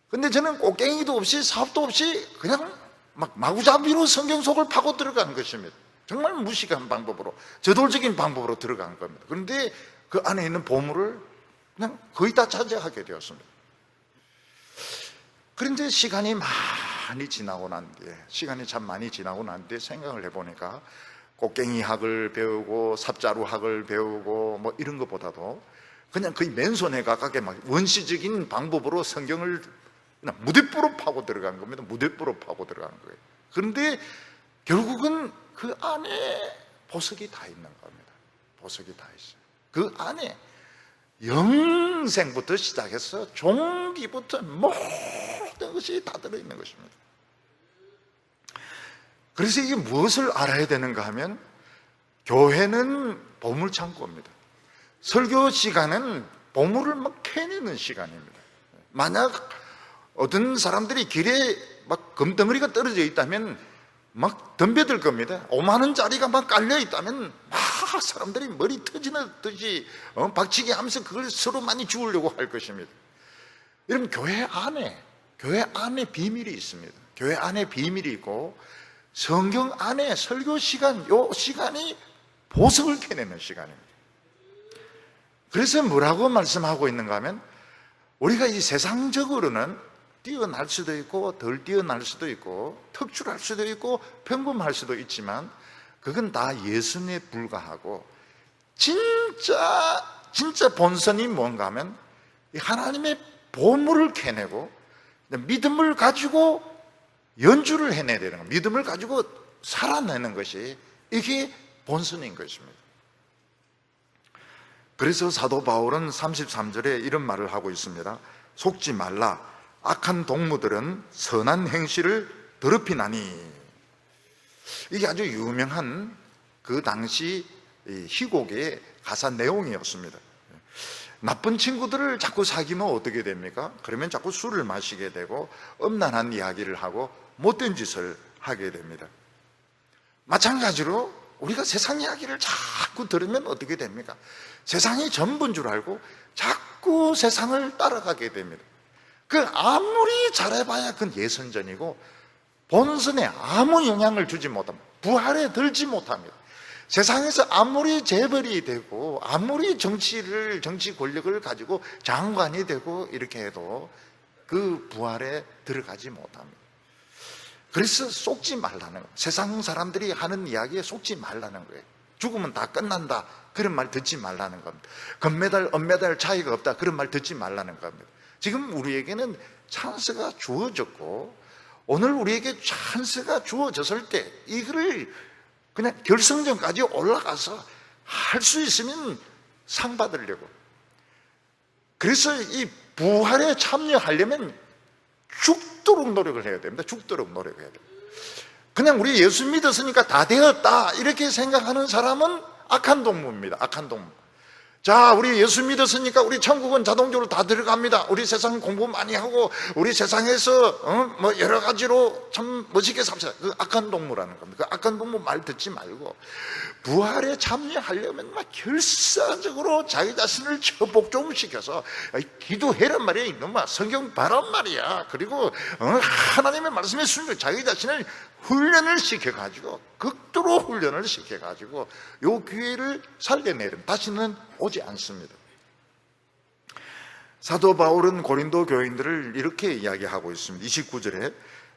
근데 저는 꽃갱이도 없이 삽도 없이 그냥 막 마구잡이로 성경 속을 파고 들어가는 것입니다. 정말 무식한 방법으로, 저돌적인 방법으로 들어간 겁니다. 그런데 그 안에 있는 보물을 그냥 거의 다 차지하게 되었습니다. 그런데 시간이 참 많이 지나고 난 뒤에 생각을 해보니까 꽃갱이 학을 배우고 삽자루 학을 배우고 뭐 이런 것보다도 그냥 거의 맨손에 가깝게 막 원시적인 방법으로 성경을 그냥 무대뽀로 파고 들어간 겁니다. 무대뽀로 파고 들어간 거예요. 그런데 결국은 그 안에 보석이 다 있는 겁니다. 보석이 다 있어요. 그 안에 영생부터 시작해서 종기부터 모든 것이 다 들어있는 것입니다. 그래서 이게 무엇을 알아야 되는가 하면, 교회는 보물창고입니다. 설교 시간은 보물을 막 캐내는 시간입니다. 만약 어떤 사람들이 길에 막 금덩어리가 떨어져 있다면 막 덤벼들 겁니다. 5만 원짜리가 막 깔려 있다면 막 사람들이 머리 터지는 듯이 박치기 하면서 그걸 서로 많이 주우려고 할 것입니다. 여러분, 교회 안에 비밀이 있습니다. 교회 안에 비밀이 있고, 성경 안에 설교 시간, 요 시간이 보석을 캐내는 시간입니다. 그래서 뭐라고 말씀하고 있는가 하면, 우리가 이 세상적으로는 뛰어날 수도 있고 덜 뛰어날 수도 있고 특출할 수도 있고 평범할 수도 있지만, 그건 다 예수님에 불과하고, 진짜 본선이 뭔가 하면 하나님의 보물을 캐내고 믿음을 가지고 연주를 해내야 되는 거예요. 믿음을 가지고 살아내는 것이, 이게 본선인 것입니다. 그래서 사도 바울은 33절에 이런 말을 하고 있습니다. 속지 말라. 악한 동무들은 선한 행실을 더럽히나니. 이게 아주 유명한 그 당시 희곡의 가사 내용이었습니다. 나쁜 친구들을 자꾸 사귀면 어떻게 됩니까? 그러면 자꾸 술을 마시게 되고 음란한 이야기를 하고 못된 짓을 하게 됩니다. 마찬가지로 우리가 세상 이야기를 자꾸 들으면 어떻게 됩니까? 세상이 전부인 줄 알고 자꾸 세상을 따라가게 됩니다. 그 아무리 잘해봐야 그건 예선전이고 본선에 아무 영향을 주지 못합니다. 부활에 들지 못합니다. 세상에서 아무리 재벌이 되고 아무리 정치 권력을 가지고 장관이 되고 이렇게 해도 그 부활에 들어가지 못합니다. 그래서 속지 말라는 거예요. 세상 사람들이 하는 이야기에 속지 말라는 거예요. 죽으면 다 끝난다, 그런 말 듣지 말라는 겁니다. 금메달, 은메달 차이가 없다, 그런 말 듣지 말라는 겁니다. 지금 우리에게는 찬스가 주어졌고, 오늘 우리에게 찬스가 주어졌을 때 이거를 그냥 결승전까지 올라가서 할 수 있으면 상 받으려고. 그래서 이 부활에 참여하려면 죽도록 노력을 해야 됩니다. 죽도록 노력해야 됩니다. 그냥 우리 예수 믿었으니까 다 되었다 이렇게 생각하는 사람은 악한 동무입니다. 악한 동무. 자, 우리 예수 믿었으니까 우리 천국은 자동적으로 다 들어갑니다. 우리 세상 공부 많이 하고 우리 세상에서 뭐 여러 가지로 참 멋있게 삽시다. 그 악한 동무라는 겁니다. 그 악한 동무 말 듣지 말고 부활에 참여하려면 막 결사적으로 자기 자신을 복종시켜서 기도해란 말이야. 이놈아, 성경 봐란 말이야. 그리고 하나님의 말씀에 순종, 자기 자신을 훈련을 시켜가지고, 극도로 훈련을 시켜가지고 요 기회를 살려내는, 다시는 오지 않습니다. 사도 바울은 고린도 교인들을 이렇게 이야기하고 있습니다. 29절에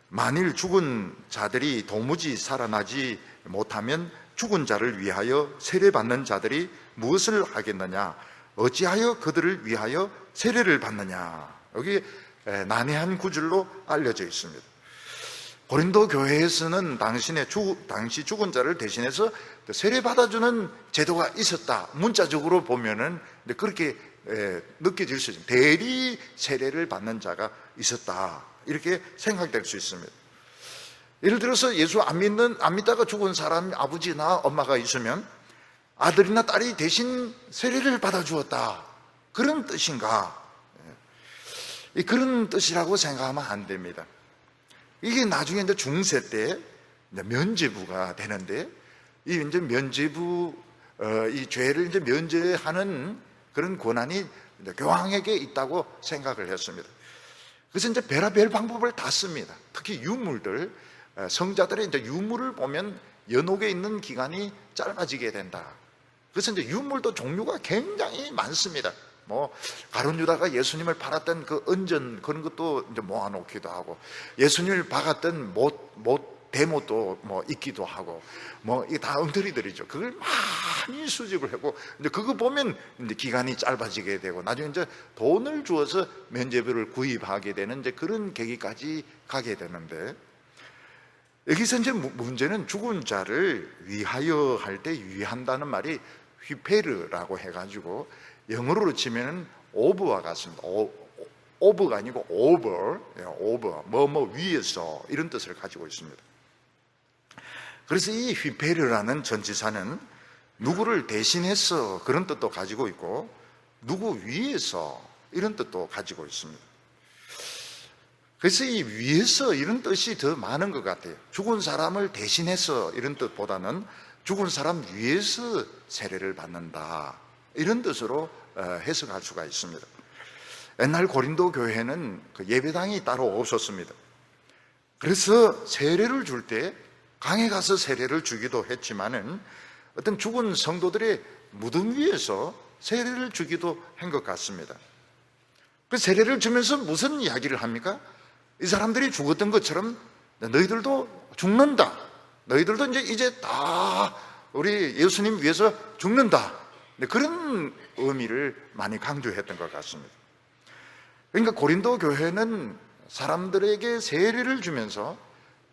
만일 죽은 자들이 도무지 살아나지 못하면 죽은 자를 위하여 세례받는 자들이 무엇을 하겠느냐? 어찌하여 그들을 위하여 세례를 받느냐? 여기 난해한 구절로 알려져 있습니다. 고린도 교회에서는 당시 죽은 자를 대신해서 세례받아주는 제도가 있었다. 문자적으로 보면은 그렇게 느껴질 수 있습니다. 대리 세례를 받는 자가 있었다. 이렇게 생각될 수 있습니다. 예를 들어서 예수 안 믿다가 죽은 사람 아버지나 엄마가 있으면 아들이나 딸이 대신 세례를 받아주었다. 그런 뜻인가? 그런 뜻이라고 생각하면 안 됩니다. 이게 나중에 이제 중세 때 면죄부가 되는데, 이 이제 면죄부, 이 죄를 이제 면제하는 그런 권한이 교황에게 있다고 생각을 했습니다. 그래서 이제 별의별 방법을 다 씁니다. 특히 유물들, 성자들의 이제 유물을 보면 연옥에 있는 기간이 짧아지게 된다. 그래서 이제 유물도 종류가 굉장히 많습니다. 뭐 가룟 유다가 예수님을 팔았던 그 은전, 그런 것도 이제 모아놓기도 하고, 예수님을 박았던 대못도 뭐 있기도 하고, 뭐 이게 다 엉터리들이죠. 그걸 많이 수집을 하고, 이제 그거 보면 이제 기간이 짧아지게 되고, 나중에 이제 돈을 주어서 면죄부를 구입하게 되는 이제 그런 계기까지 가게 되는데, 여기서 이제 문제는 죽은 자를 위하여 할 때 위한다는 말이 휘페르라고 해가지고 영어로 치면은 오버와 같습니다. 오버가 아니고 오버, 뭐 위에서, 이런 뜻을 가지고 있습니다. 그래서 이 휘페르라는 전치사는 누구를 대신해서, 그런 뜻도 가지고 있고, 누구 위에서, 이런 뜻도 가지고 있습니다. 그래서 이 위에서, 이런 뜻이 더 많은 것 같아요. 죽은 사람을 대신해서, 이런 뜻보다는 죽은 사람 위에서 세례를 받는다, 이런 뜻으로 해석할 수가 있습니다. 옛날 고린도 교회는 그 예배당이 따로 없었습니다. 그래서 세례를 줄 때 강에 가서 세례를 주기도 했지만은, 어떤 죽은 성도들의 무덤 위에서 세례를 주기도 한 것 같습니다. 그 세례를 주면서 무슨 이야기를 합니까? 이 사람들이 죽었던 것처럼 너희들도 죽는다. 너희들도 이제 다 우리 예수님 위해서 죽는다. 그런 의미를 많이 강조했던 것 같습니다. 그러니까 고린도 교회는 사람들에게 세례를 주면서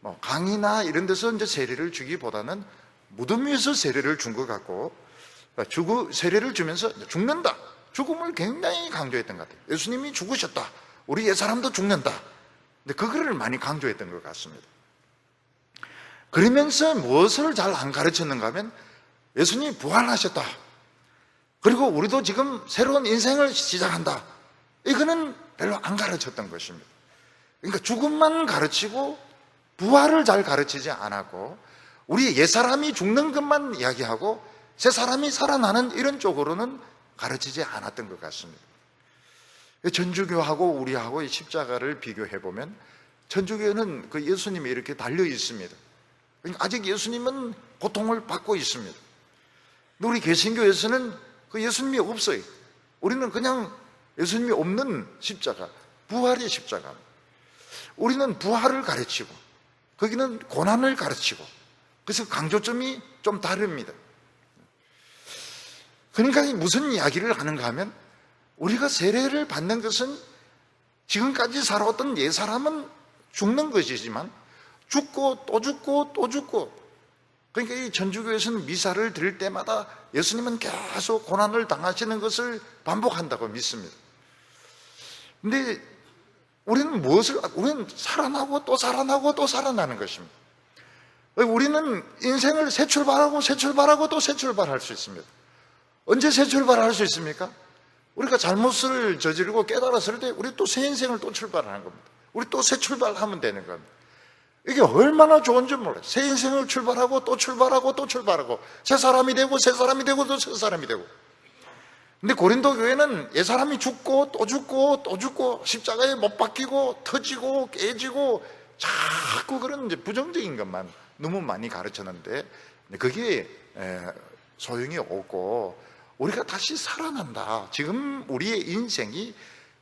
뭐 강이나 이런 데서 이제 세례를 주기보다는 무덤 위에서 세례를 준 것 같고, 세례를 주면서 죽는다, 죽음을 굉장히 강조했던 것 같아요. 예수님이 죽으셨다, 우리 옛사람도 죽는다. 근데 그거를 많이 강조했던 것 같습니다. 그러면서 무엇을 잘 안 가르쳤는가 하면, 예수님이 부활하셨다, 그리고 우리도 지금 새로운 인생을 시작한다, 이거는 별로 안 가르쳤던 것입니다. 그러니까 죽음만 가르치고 부활을 잘 가르치지 않았고, 우리 옛사람이 죽는 것만 이야기하고 새사람이 살아나는 이런 쪽으로는 가르치지 않았던 것 같습니다. 천주교하고 우리하고 이 십자가를 비교해 보면, 천주교는 그 예수님이 이렇게 달려 있습니다. 그러니까 아직 예수님은 고통을 받고 있습니다. 근데 우리 개신교에서는 그 예수님이 없어요. 우리는 그냥 예수님이 없는 십자가, 부활의 십자가. 우리는 부활을 가르치고, 거기는 고난을 가르치고, 그래서 강조점이 좀 다릅니다. 그러니까 무슨 이야기를 하는가 하면, 우리가 세례를 받는 것은 지금까지 살아왔던 옛사람은 죽는 것이지만 죽고 또 죽고 또 죽고, 그러니까 이 천주교에서는 미사를 드릴 때마다 예수님은 계속 고난을 당하시는 것을 반복한다고 믿습니다. 근데 우리는 우리는 살아나고 또 살아나고 또 살아나는 것입니다. 우리는 인생을 새 출발하고 새 출발하고 또 새 출발할 수 있습니다. 언제 새 출발할 수 있습니까? 우리가 잘못을 저지르고 깨달았을 때 우리 또 새 인생을 또 출발하는 겁니다. 우리 또 새 출발하면 되는 겁니다. 이게 얼마나 좋은지 몰라요. 새 인생을 출발하고 또 출발하고 또 출발하고 새 사람이 되고 새 사람이 되고 또 새 사람이 되고. 근데 고린도 교회는 옛 사람이 죽고 또 죽고 또 죽고 십자가에 못 박히고 터지고 깨지고 자꾸 그런 이제 부정적인 것만 너무 많이 가르쳤는데 그게 소용이 없고 우리가 다시 살아난다. 지금 우리의 인생이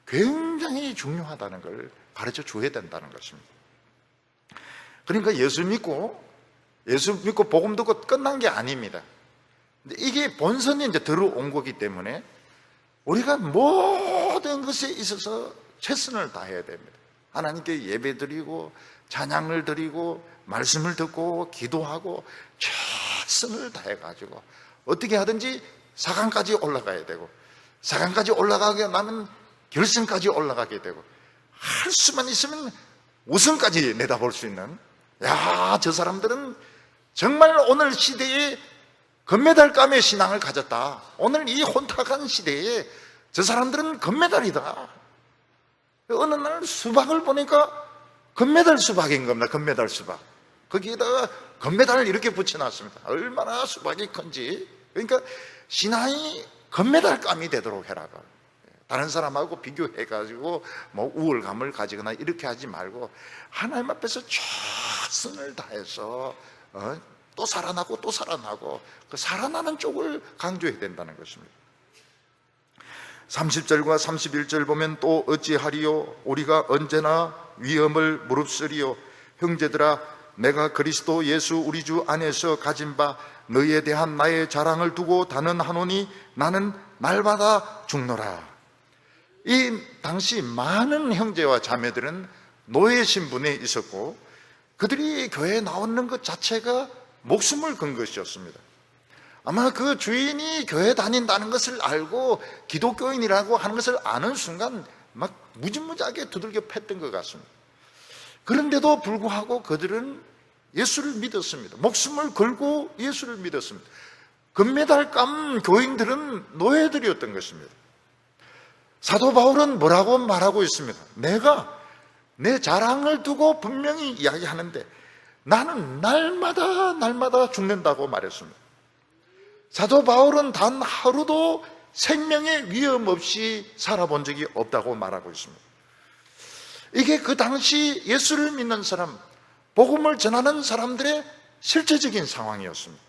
굉장히 중요하다는 걸 가르쳐 줘야 된다는 것입니다. 그러니까 예수 믿고 복음 듣고 끝난 게 아닙니다. 근데 이게 본선에 이제 들어온 거기 때문에 우리가 모든 것에 있어서 최선을 다해야 됩니다. 하나님께 예배드리고 찬양을 드리고 말씀을 듣고 기도하고 최선을 다해가지고 어떻게 하든지 4강까지 올라가야 되고 4강까지 올라가게 나면 결승까지 올라가게 되고 할 수만 있으면 우승까지 내다볼 수 있는 저 사람들은 정말 오늘 시대에 금메달감의 신앙을 가졌다. 오늘 이 혼탁한 시대에 저 사람들은 금메달이다. 어느 날 수박을 보니까 금메달 수박인 겁니다. 금메달 수박. 거기에다가 금메달을 이렇게 붙여놨습니다. 얼마나 수박이 큰지. 그러니까 신앙이 금메달감이 되도록 해라. 다른 사람하고 비교해가지고 뭐 우월감을 가지거나 이렇게 하지 말고 하나님 앞에서 최선을 다해서 또 살아나고 또 살아나고 그 살아나는 쪽을 강조해야 된다는 것입니다. 30절과 31절 보면 또 어찌하리요 우리가 언제나 위험을 무릅쓰리요 형제들아 내가 그리스도 예수 우리 주 안에서 가진 바 너희에 대한 나의 자랑을 두고 단언하노니 나는 날마다 죽노라. 이 당시 많은 형제와 자매들은 노예 신분에 있었고 그들이 교회에 나오는 것 자체가 목숨을 건 것이었습니다. 아마 그 주인이 교회 다닌다는 것을 알고 기독교인이라고 하는 것을 아는 순간 막 무지무지하게 두들겨 팼던 것 같습니다. 그런데도 불구하고 그들은 예수를 믿었습니다. 목숨을 걸고 예수를 믿었습니다. 금메달감 교인들은 노예들이었던 것입니다. 사도 바울은 뭐라고 말하고 있습니다. 내가 내 자랑을 두고 분명히 이야기하는데 나는 날마다 죽는다고 말했습니다. 사도 바울은 단 하루도 생명의 위험 없이 살아본 적이 없다고 말하고 있습니다. 이게 그 당시 예수를 믿는 사람, 복음을 전하는 사람들의 실제적인 상황이었습니다.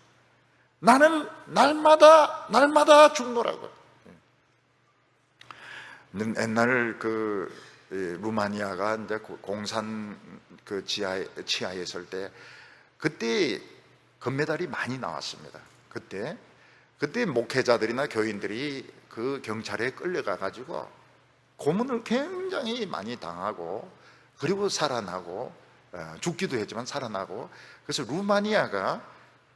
나는 날마다 죽노라고. 옛날 루마니아가 이제 공산 치하에 있을 때 그때 금메달이 많이 나왔습니다. 그때 목회자들이나 교인들이 그 경찰에 끌려가 가지고 고문을 굉장히 많이 당하고 그리고 살아나고 죽기도 했지만 살아나고 그래서 루마니아가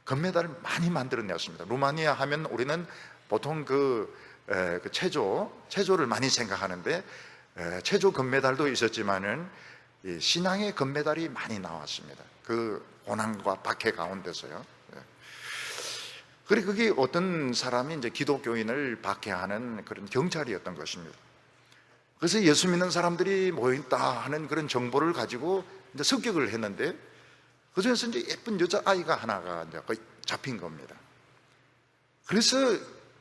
금메달을 많이 만들어냈습니다. 루마니아 하면 우리는 보통 체조를 많이 생각하는데 체조 금메달도 있었지만은 신앙의 금메달이 많이 나왔습니다. 그 고난과 박해 가운데서요. 그리고 그게 어떤 사람이 이제 기독교인을 박해하는 그런 경찰이었던 것입니다. 그래서 예수 믿는 사람들이 모였다 하는 그런 정보를 가지고 이제 습격을 했는데 그 중에서 이제 예쁜 여자 아이가 하나가 이제 거의 잡힌 겁니다. 그래서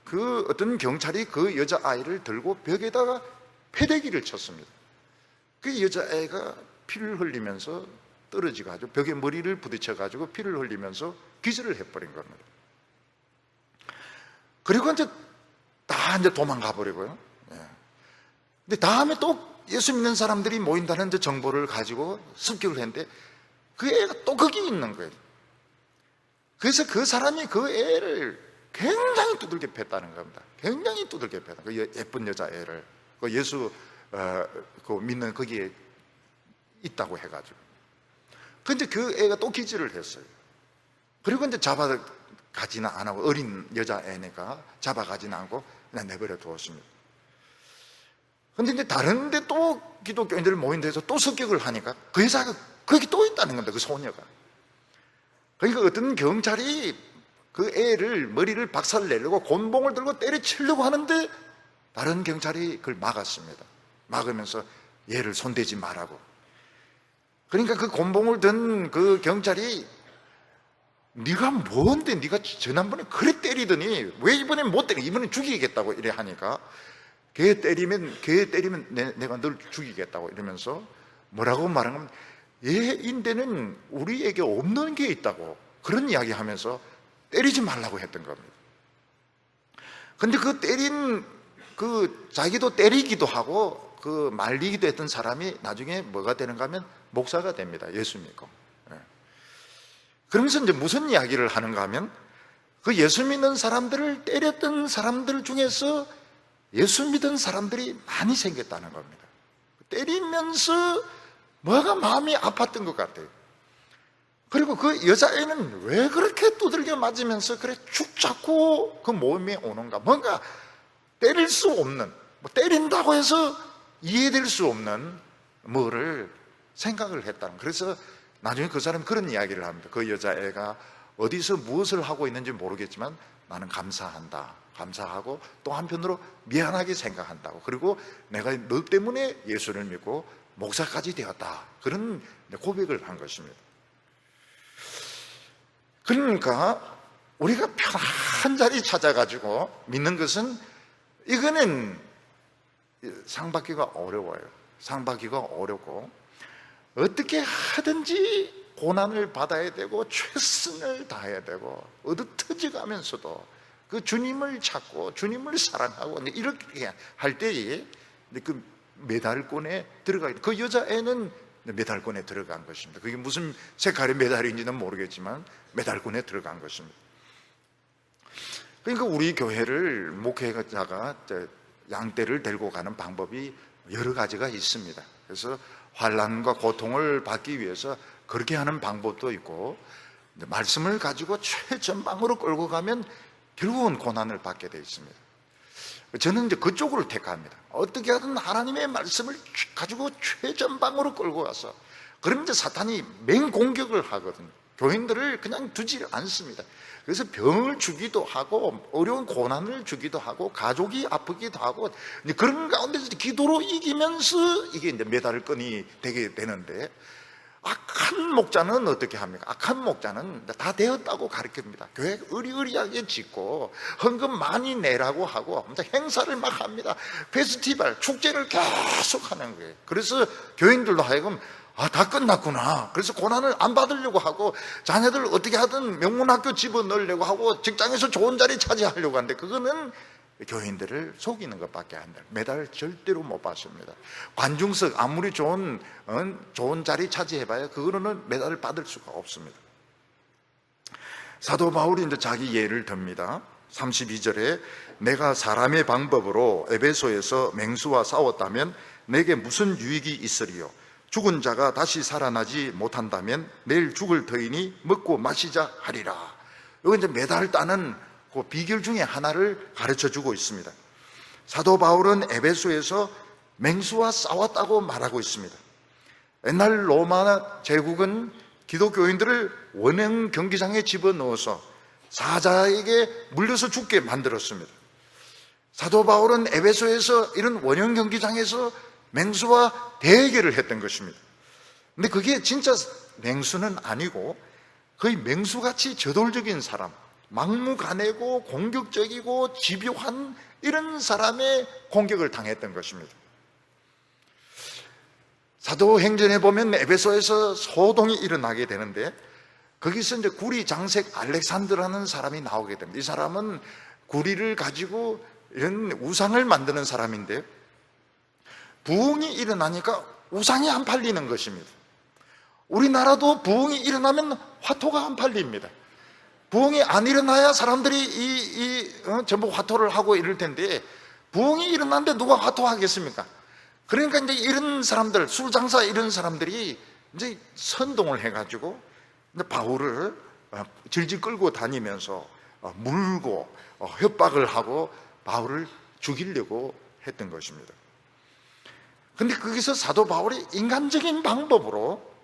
그 어떤 경찰이 그 여자 아이를 들고 벽에다가 패대기를 쳤습니다. 그 여자애가 피를 흘리면서 떨어지가지고 벽에 머리를 부딪혀가지고 피를 흘리면서 기절을 해버린 겁니다. 그리고 이제 다 도망가 버리고요. 근데 다음에 또 예수 믿는 사람들이 모인다는 이제 정보를 가지고 습격을 했는데 그 애가 또 거기 있는 거예요. 그래서 그 사람이 그 애를 굉장히 두들겨 팼다는 겁니다. 굉장히 두들겨 팼다. 그 예쁜 여자애를 그 예수 그 믿는 거기에 있다고 해가지고. 근데 그 애가 또 기절을 했어요. 그리고 이제 잡아가지는 안 하고 어린 여자애니까 잡아가지는 않고 그냥 내버려 두었습니다. 근데 이제 다른데 또 기독교인들 모인 데서 또 습격을 하니까 그 여자가 거기 또 있다는 겁니다. 그 소녀가. 그러니까 어떤 경찰이 그 애를 머리를 박살내려고 곤봉을 들고 때려치려고 하는데 다른 경찰이 그걸 막았습니다. 막으면서 얘를 손대지 말라고. 그러니까 그 곤봉을 든 그 경찰이 네가 뭔데 네가 지난번에 그래 때리더니 왜 이번엔 못 때려? 이번엔 죽이겠다고 이래 하니까 걔 때리면 내가 널 죽이겠다고 이러면서 뭐라고 말하면 얘인데는 우리에게 없는 게 있다고 그런 이야기 하면서 때리지 말라고 했던 겁니다. 근데 그 때린 자기도 때리기도 하고 그 말리기도 했던 사람이 나중에 뭐가 되는가 하면 목사가 됩니다. 예수 믿고. 그러면서 이제 무슨 이야기를 하는가 하면 그 예수 믿는 사람들을 때렸던 사람들 중에서 예수 믿은 사람들이 많이 생겼다는 겁니다. 때리면서 뭐가 마음이 아팠던 것 같아요. 그리고 그 여자애는 왜 그렇게 두들겨 맞으면서 그래 축 잡고 그 몸에 오는가? 뭔가 때릴 수 없는, 때린다고 해서 이해될 수 없는 뭐를 생각을 했다는. 그래서 나중에 그 사람이 그런 이야기를 합니다. 그 여자애가 어디서 무엇을 하고 있는지 모르겠지만 나는 감사한다. 감사하고 또 한편으로 미안하게 생각한다고. 그리고 내가 너 때문에 예수를 믿고 목사까지 되었다. 그런 고백을 한 것입니다. 그러니까 우리가 편한 자리 찾아가지고 믿는 것은 이거는 상받기가 어려워요. 상받기가 어렵고 어떻게 하든지 고난을 받아야 되고 최선을 다해야 되고 어두터져가면서도 그 주님을 찾고 주님을 사랑하고 이렇게 할 때에 그 메달권에 들어가, 그 여자애는 메달권에 들어간 것입니다. 그게 무슨 색깔의 메달인지는 모르겠지만 메달권에 들어간 것입니다. 그러니까 우리 교회를 목회자가 양떼를 데리고 가는 방법이 여러 가지가 있습니다. 그래서 환난과 고통을 받기 위해서 그렇게 하는 방법도 있고, 말씀을 가지고 최전방으로 끌고 가면 결국은 고난을 받게 되어 있습니다. 저는 이제 그쪽을 택합니다. 어떻게 하든 하나님의 말씀을 가지고 최전방으로 끌고 와서, 그러면 이제 사탄이 맹공격을 하거든요. 교인들을 그냥 두지 않습니다. 그래서 병을 주기도 하고 어려운 고난을 주기도 하고 가족이 아프기도 하고 그런 가운데서 기도로 이기면서 이게 이제 메달권이 되게 되는데, 악한 목자는 어떻게 합니까? 악한 목자는 다 되었다고 가르칩니다. 교회 의리의리하게 짓고 헌금 많이 내라고 하고 행사를 막 합니다. 페스티벌, 축제를 계속 하는 거예요. 그래서 교인들도 하여금 다 끝났구나. 그래서 고난을 안 받으려고 하고 자녀들 어떻게 하든 명문학교 집어넣으려고 하고 직장에서 좋은 자리 차지하려고 하는데 그거는 교인들을 속이는 것밖에 안 돼요. 메달 절대로 못 받습니다. 관중석 아무리 좋은 자리 차지해봐야 그거는 메달을 받을 수가 없습니다. 사도 바울이 이제 자기 예를 듭니다. 32절에 내가 사람의 방법으로 에베소에서 맹수와 싸웠다면 내게 무슨 유익이 있으리요? 죽은 자가 다시 살아나지 못한다면 내일 죽을 터이니 먹고 마시자 하리라. 이건 이제 메달 따는 그 비결 중에 하나를 가르쳐 주고 있습니다. 사도 바울은 에베소에서 맹수와 싸웠다고 말하고 있습니다. 옛날 로마 제국은 기독교인들을 원형 경기장에 집어넣어서 사자에게 물려서 죽게 만들었습니다. 사도 바울은 에베소에서 이런 원형 경기장에서 맹수와 대결을 했던 것입니다. 근데 그게 진짜 맹수는 아니고 거의 맹수같이 저돌적인 사람, 막무가내고 공격적이고 집요한 이런 사람의 공격을 당했던 것입니다. 사도행전에 보면 에베소에서 소동이 일어나게 되는데 거기서 이제 구리 장색 알렉산드라는 사람이 나오게 됩니다. 이 사람은 구리를 가지고 이런 우상을 만드는 사람인데요, 부흥이 일어나니까 우상이 안 팔리는 것입니다. 우리나라도 부흥이 일어나면 화토가 안 팔립니다. 부흥이 안 일어나야 사람들이 전부 화토를 하고 이럴 텐데 부흥이 일어났는데 누가 화토하겠습니까? 그러니까 이제 이런 사람들, 술장사 이런 사람들이 이제 선동을 해가지고 바울을 질질 끌고 다니면서 물고 협박을 하고 바울을 죽이려고 했던 것입니다. 근데 거기서 사도 바울이 인간적인 방법으로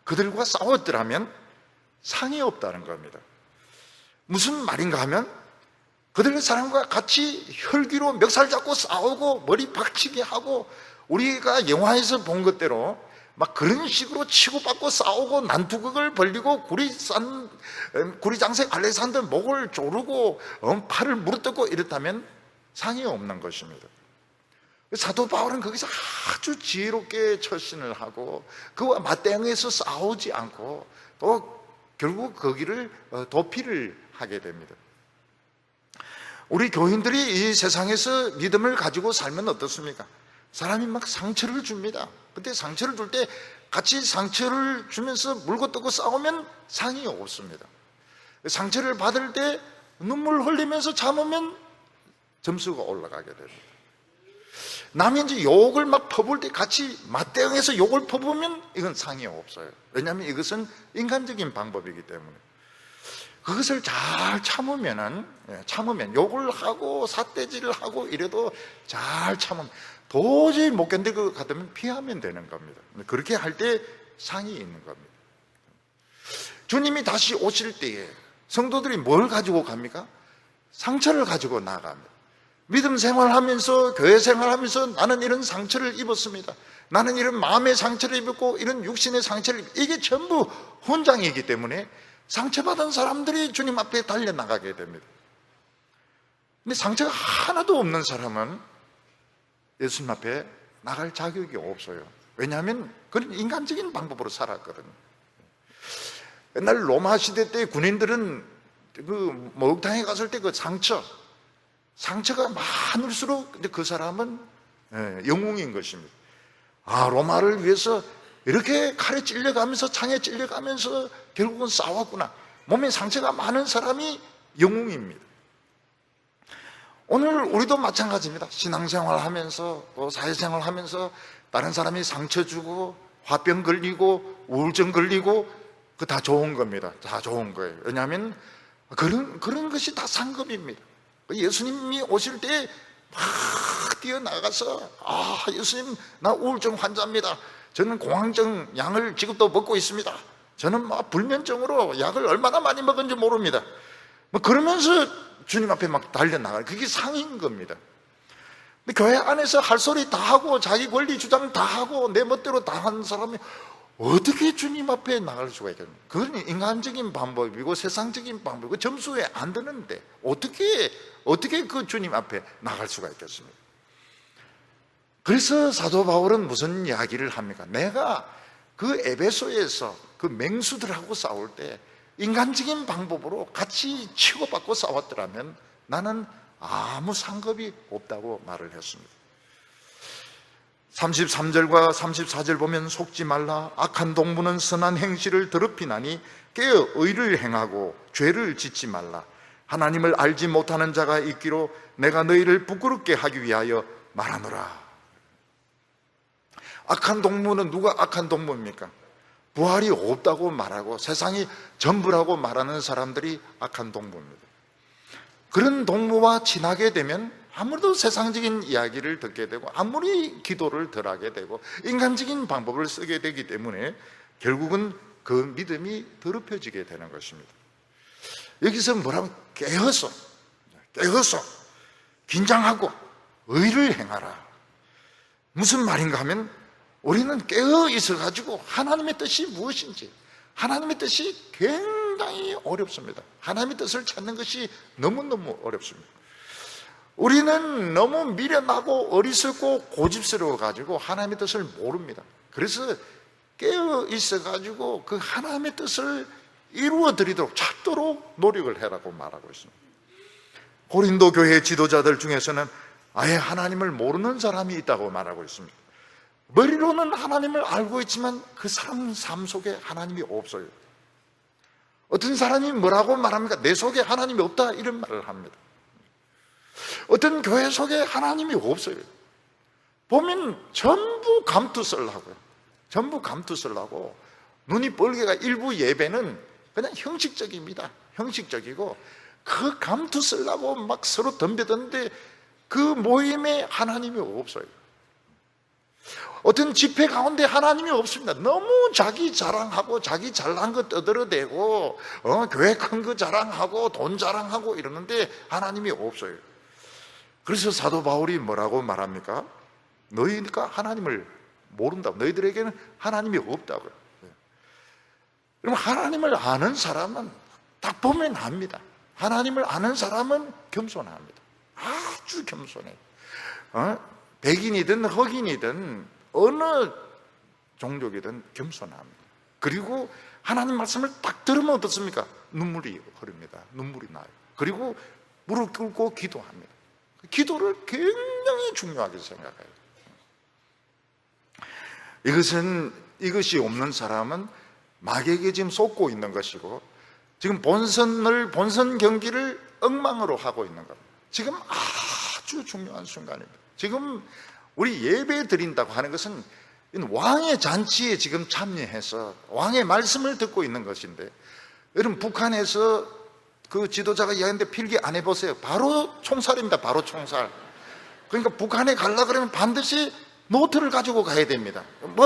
그들과 싸웠더라면 상이 없다는 겁니다. 무슨 말인가 하면 그들의 사람과 같이 혈기로 멱살 잡고 싸우고 머리 박치기 하고 우리가 영화에서 본 것대로 막 그런 식으로 치고받고 싸우고 난투극을 벌리고 구리장색 알렉산더 목을 조르고 팔을 물어뜯고 이렇다면 상이 없는 것입니다. 사도 바울은 거기서 아주 지혜롭게 처신을 하고 그와 맞대응해서 싸우지 않고 또 결국 거기를 도피를 하게 됩니다. 우리 교인들이 이 세상에서 믿음을 가지고 살면 어떻습니까? 사람이 막 상처를 줍니다. 그때 상처를 줄 때 같이 상처를 주면서 물고 뜯고 싸우면 상이 없습니다. 상처를 받을 때 눈물 흘리면서 참으면 점수가 올라가게 됩니다. 남이 이제 욕을 막 퍼부을 때 같이 맞대응해서 욕을 퍼부으면 이건 상이 없어요. 왜냐하면 이것은 인간적인 방법이기 때문에. 그것을 잘 참으면 욕을 하고 삿대질을 하고 이래도 잘 참으면 도저히 못 견딜 것 같으면 피하면 되는 겁니다. 그렇게 할 때 상이 있는 겁니다. 주님이 다시 오실 때에 성도들이 뭘 가지고 갑니까? 상처를 가지고 나갑니다. 믿음 생활하면서 교회 생활하면서 나는 이런 상처를 입었습니다. 나는 이런 마음의 상처를 입었고 이런 육신의 상처를 이게 전부 훈장이기 때문에 상처받은 사람들이 주님 앞에 달려나가게 됩니다. 근데 상처가 하나도 없는 사람은 예수님 앞에 나갈 자격이 없어요. 왜냐하면 그런 인간적인 방법으로 살았거든요. 옛날 로마 시대 때 군인들은 그 목욕탕에 갔을 때 그 상처가 많을수록 그 사람은 영웅인 것입니다. 로마를 위해서 이렇게 칼에 찔려가면서 창에 찔려가면서 결국은 싸웠구나. 몸에 상처가 많은 사람이 영웅입니다. 오늘 우리도 마찬가지입니다. 신앙생활 하면서 또 사회생활 하면서 다른 사람이 상처 주고 화병 걸리고 우울증 걸리고 그 다 좋은 겁니다. 다 좋은 거예요. 왜냐하면 그런 것이 다 상급입니다. 예수님이 오실 때 막 뛰어나가서 예수님 나 우울증 환자입니다. 저는 공황증 약을 지금도 먹고 있습니다. 저는 막 불면증으로 약을 얼마나 많이 먹은지 모릅니다. 그러면서 주님 앞에 막 달려나가요. 그게 상인 겁니다. 근데 교회 안에서 할 소리 다 하고 자기 권리 주장 다 하고 내 멋대로 다 하는 사람이 어떻게 주님 앞에 나갈 수가 있겠습니까? 그건 인간적인 방법이고 세상적인 방법이고 점수에 안 드는데 어떻게 그 주님 앞에 나갈 수가 있겠습니까? 그래서 사도 바울은 무슨 이야기를 합니까? 내가 그 에베소에서 그 맹수들하고 싸울 때 인간적인 방법으로 같이 치고받고 싸웠더라면 나는 아무 상급이 없다고 말을 했습니다. 33절과 34절 보면 속지 말라. 악한 동무는 선한 행실을 더럽히나니 깨어 의를 행하고 죄를 짓지 말라. 하나님을 알지 못하는 자가 있기로 내가 너희를 부끄럽게 하기 위하여 말하노라. 악한 동무는 누가 악한 동무입니까? 부활이 없다고 말하고 세상이 전부라고 말하는 사람들이 악한 동무입니다. 그런 동무와 친하게 되면 아무래도 세상적인 이야기를 듣게 되고 아무리 기도를 덜 하게 되고 인간적인 방법을 쓰게 되기 때문에 결국은 그 믿음이 더럽혀지게 되는 것입니다. 여기서 뭐라면 깨어서 긴장하고 의를 행하라. 무슨 말인가 하면 우리는 깨어 있어가지고 하나님의 뜻이 무엇인지, 하나님의 뜻이 굉장히 어렵습니다. 하나님의 뜻을 찾는 것이 너무너무 어렵습니다. 우리는 너무 미련하고 어리석고 고집스러워가지고 하나님의 뜻을 모릅니다. 그래서 깨어 있어가지고 그 하나님의 뜻을 이루어드리도록 찾도록 노력을 해라고 말하고 있습니다. 고린도 교회 지도자들 중에서는 아예 하나님을 모르는 사람이 있다고 말하고 있습니다. 머리로는 하나님을 알고 있지만 그 사람 삶 속에 하나님이 없어요. 어떤 사람이 뭐라고 말합니까? 내 속에 하나님이 없다 이런 말을 합니다. 어떤 교회 속에 하나님이 없어요. 보면 전부 감투설하고요. 전부 감투설하고 눈이 뻘개가 일부 예배는 그냥 형식적입니다. 형식적이고 그 감투설하고 막 서로 덤벼드는데 그 모임에 하나님이 없어요. 어떤 집회 가운데 하나님이 없습니다. 너무 자기 자랑하고 자기 잘난 거 떠들어대고 교회 큰 거 자랑하고 돈 자랑하고 이러는데 하나님이 없어요. 그래서 사도 바울이 뭐라고 말합니까? 너희가 하나님을 모른다고, 너희들에게는 하나님이 없다고요. 그럼 하나님을 아는 사람은 딱 보면 압니다. 하나님을 아는 사람은 겸손합니다. 아주 겸손해요. 백인이든 흑인이든 어느 종족이든 겸손합니다. 그리고 하나님 말씀을 딱 들으면 어떻습니까? 눈물이 흐릅니다. 눈물이 나요. 그리고 무릎 꿇고 기도합니다. 기도를 굉장히 중요하게 생각해요. 이것이 없는 사람은 마귀에게 지금 속고 있는 것이고, 지금 본선 경기를 엉망으로 하고 있는 겁니다. 지금 아주 중요한 순간입니다. 지금 우리 예배 드린다고 하는 것은 왕의 잔치에 지금 참여해서 왕의 말씀을 듣고 있는 것인데, 여러분 북한에서 그 지도자가 이야기하는데 필기 안 해보세요. 바로 총살입니다. 바로 총살. 그러니까 북한에 가려고 그러면 반드시 노트를 가지고 가야 됩니다.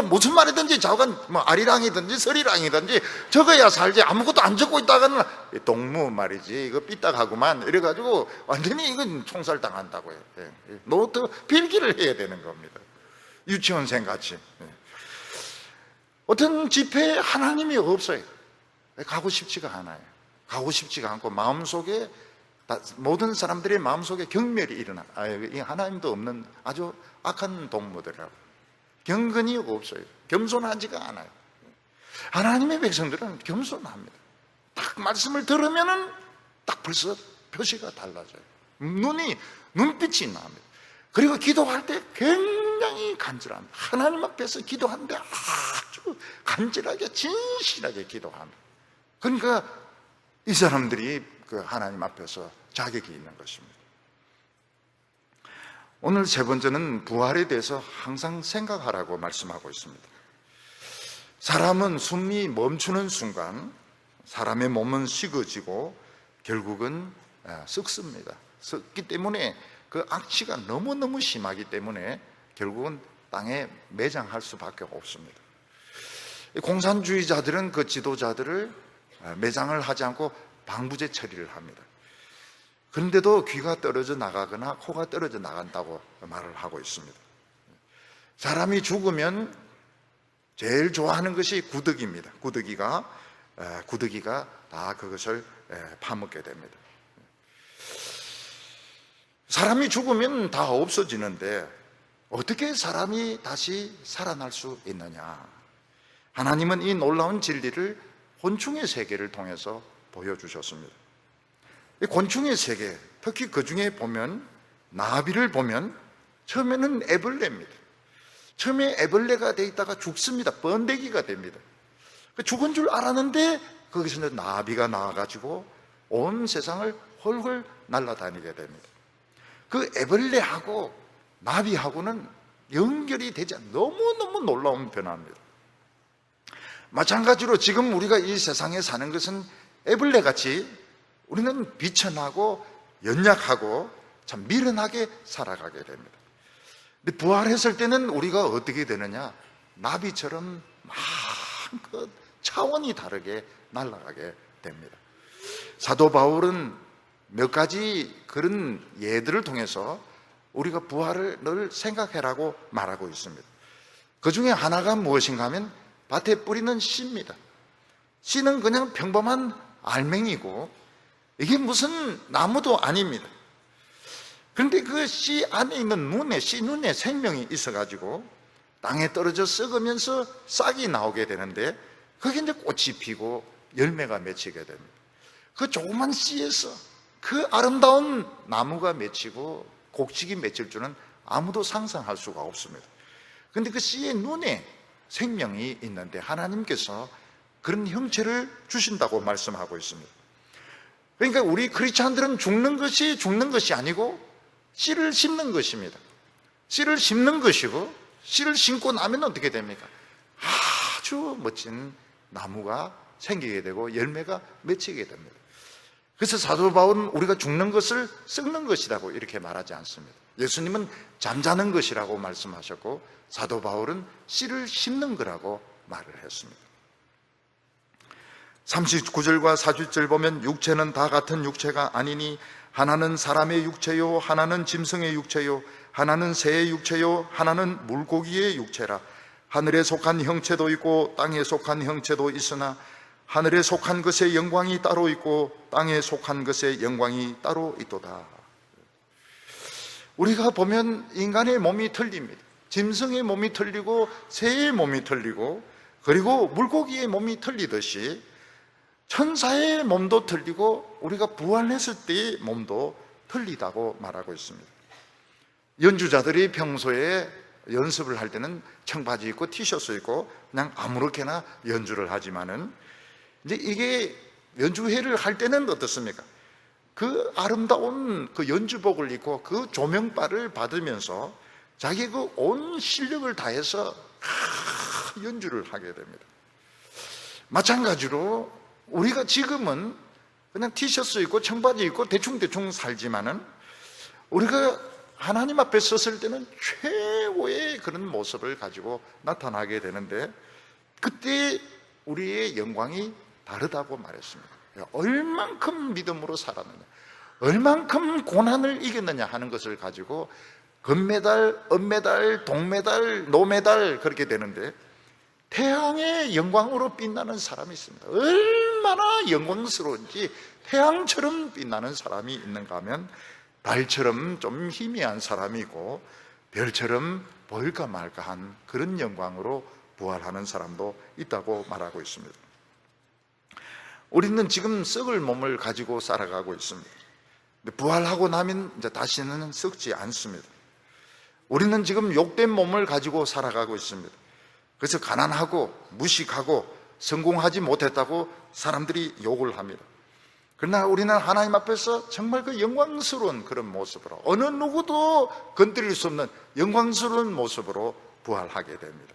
무슨 말이든지 좌우간 아리랑이든지 서리랑이든지 적어야 살지, 아무것도 안 적고 있다가는 동무 말이지 이거 삐딱하구만 이래가지고 완전히 이건 총살 당한다고요. 노트 필기를 해야 되는 겁니다. 유치원생 같이. 어떤 집회에 하나님이 없어요. 가고 싶지가 않아요. 가고 싶지가 않고 마음속에, 모든 사람들의 마음속에 경멸이 일어나. 하나님도 없는 아주 악한 동무들이라고. 경건이 없어요. 겸손하지가 않아요. 하나님의 백성들은 겸손합니다. 딱 말씀을 들으면은 딱 벌써 표시가 달라져요. 눈빛이 납니다. 그리고 기도할 때 굉장히 간절합니다. 하나님 앞에서 기도하는데 아주 간절하게 진실하게 기도합니다. 그러니까 이 사람들이 그 하나님 앞에서 자격이 있는 것입니다. 오늘 세 번째는 부활에 대해서 항상 생각하라고 말씀하고 있습니다. 사람은 숨이 멈추는 순간 사람의 몸은 식어지고 결국은 썩습니다. 썩기 때문에 그 악취가 너무너무 심하기 때문에 결국은 땅에 매장할 수밖에 없습니다. 공산주의자들은 그 지도자들을 매장을 하지 않고 방부제 처리를 합니다. 그런데도 귀가 떨어져 나가거나 코가 떨어져 나간다고 말을 하고 있습니다. 사람이 죽으면 제일 좋아하는 것이 구더기입니다. 구더기가 다 그것을 파먹게 됩니다. 사람이 죽으면 다 없어지는데 어떻게 사람이 다시 살아날 수 있느냐? 하나님은 이 놀라운 진리를 곤충의 세계를 통해서 보여주셨습니다. 이 곤충의 세계, 특히 그 중에 보면 나비를 보면 처음에는 애벌레입니다. 처음에 애벌레가 돼 있다가 죽습니다. 번데기가 됩니다. 죽은 줄 알았는데 거기서 나비가 나와가지고 온 세상을 헐헐 날아다니게 됩니다. 그 애벌레하고 나비하고는 연결이 되지 않는 너무너무 놀라운 변화입니다. 마찬가지로 지금 우리가 이 세상에 사는 것은 애벌레같이 우리는 비천하고 연약하고 참 미련하게 살아가게 됩니다. 근데 부활했을 때는 우리가 어떻게 되느냐? 나비처럼 마음껏 차원이 다르게 날아가게 됩니다. 사도 바울은 몇 가지 그런 예들을 통해서 우리가 부활을 늘 생각해라고 말하고 있습니다. 그 중에 하나가 무엇인가 하면 밭에 뿌리는 씨입니다. 씨는 그냥 평범한 알맹이고 이게 무슨 나무도 아닙니다. 그런데 그 씨 안에 있는 씨 눈에 생명이 있어가지고 땅에 떨어져 썩으면서 싹이 나오게 되는데 그게 이제 꽃이 피고 열매가 맺히게 됩니다. 그 조그만 씨에서 그 아름다운 나무가 맺히고 곡식이 맺힐 줄은 아무도 상상할 수가 없습니다. 그런데 그 씨의 눈에 생명이 있는데 하나님께서 그런 형체를 주신다고 말씀하고 있습니다. 그러니까 우리 크리스찬들은 죽는 것이 아니고 씨를 심는 것입니다. 씨를 심는 것이고 씨를 심고 나면 어떻게 됩니까? 아주 멋진 나무가 생기게 되고 열매가 맺히게 됩니다. 그래서 사도 바울은 우리가 죽는 것을 썩는 것이라고 이렇게 말하지 않습니다. 예수님은 잠자는 것이라고 말씀하셨고 사도 바울은 씨를 심는 거라고 말을 했습니다. 39절과 40절 보면 육체는 다 같은 육체가 아니니 하나는 사람의 육체요 하나는 짐승의 육체요 하나는 새의 육체요 하나는 물고기의 육체라. 하늘에 속한 형체도 있고 땅에 속한 형체도 있으나 하늘에 속한 것의 영광이 따로 있고 땅에 속한 것의 영광이 따로 있도다. 우리가 보면 인간의 몸이 틀립니다. 짐승의 몸이 틀리고 새의 몸이 틀리고 그리고 물고기의 몸이 틀리듯이 천사의 몸도 틀리고 우리가 부활했을 때의 몸도 틀리다고 말하고 있습니다. 연주자들이 평소에 연습을 할 때는 청바지 입고 티셔츠 입고 그냥 아무렇게나 연주를 하지만은 이제 이게 연주회를 할 때는 어떻습니까? 그 아름다운 그 연주복을 입고 그 조명바를 받으면서 자기 그 온 실력을 다해서 연주를 하게 됩니다. 마찬가지로 우리가 지금은 그냥 티셔츠 입고 청바지 입고 대충대충 살지만은 우리가 하나님 앞에 섰을 때는 최고의 그런 모습을 가지고 나타나게 되는데 그때 우리의 영광이 다르다고 말했습니다. 얼만큼 믿음으로 살았느냐, 얼만큼 고난을 이겼느냐 하는 것을 가지고 금메달, 은메달, 동메달, 노메달 그렇게 되는데 태양의 영광으로 빛나는 사람이 있습니다. 얼마나 영광스러운지 태양처럼 빛나는 사람이 있는가 하면 달처럼 좀 희미한 사람이고 별처럼 보일까 말까한 그런 영광으로 부활하는 사람도 있다고 말하고 있습니다. 우리는 지금 썩을 몸을 가지고 살아가고 있습니다. 부활하고 나면 이제 다시는 썩지 않습니다. 우리는 지금 욕된 몸을 가지고 살아가고 있습니다. 그래서 가난하고 무식하고 성공하지 못했다고 사람들이 욕을 합니다. 그러나 우리는 하나님 앞에서 정말 그 영광스러운 그런 모습으로 어느 누구도 건드릴 수 없는 영광스러운 모습으로 부활하게 됩니다.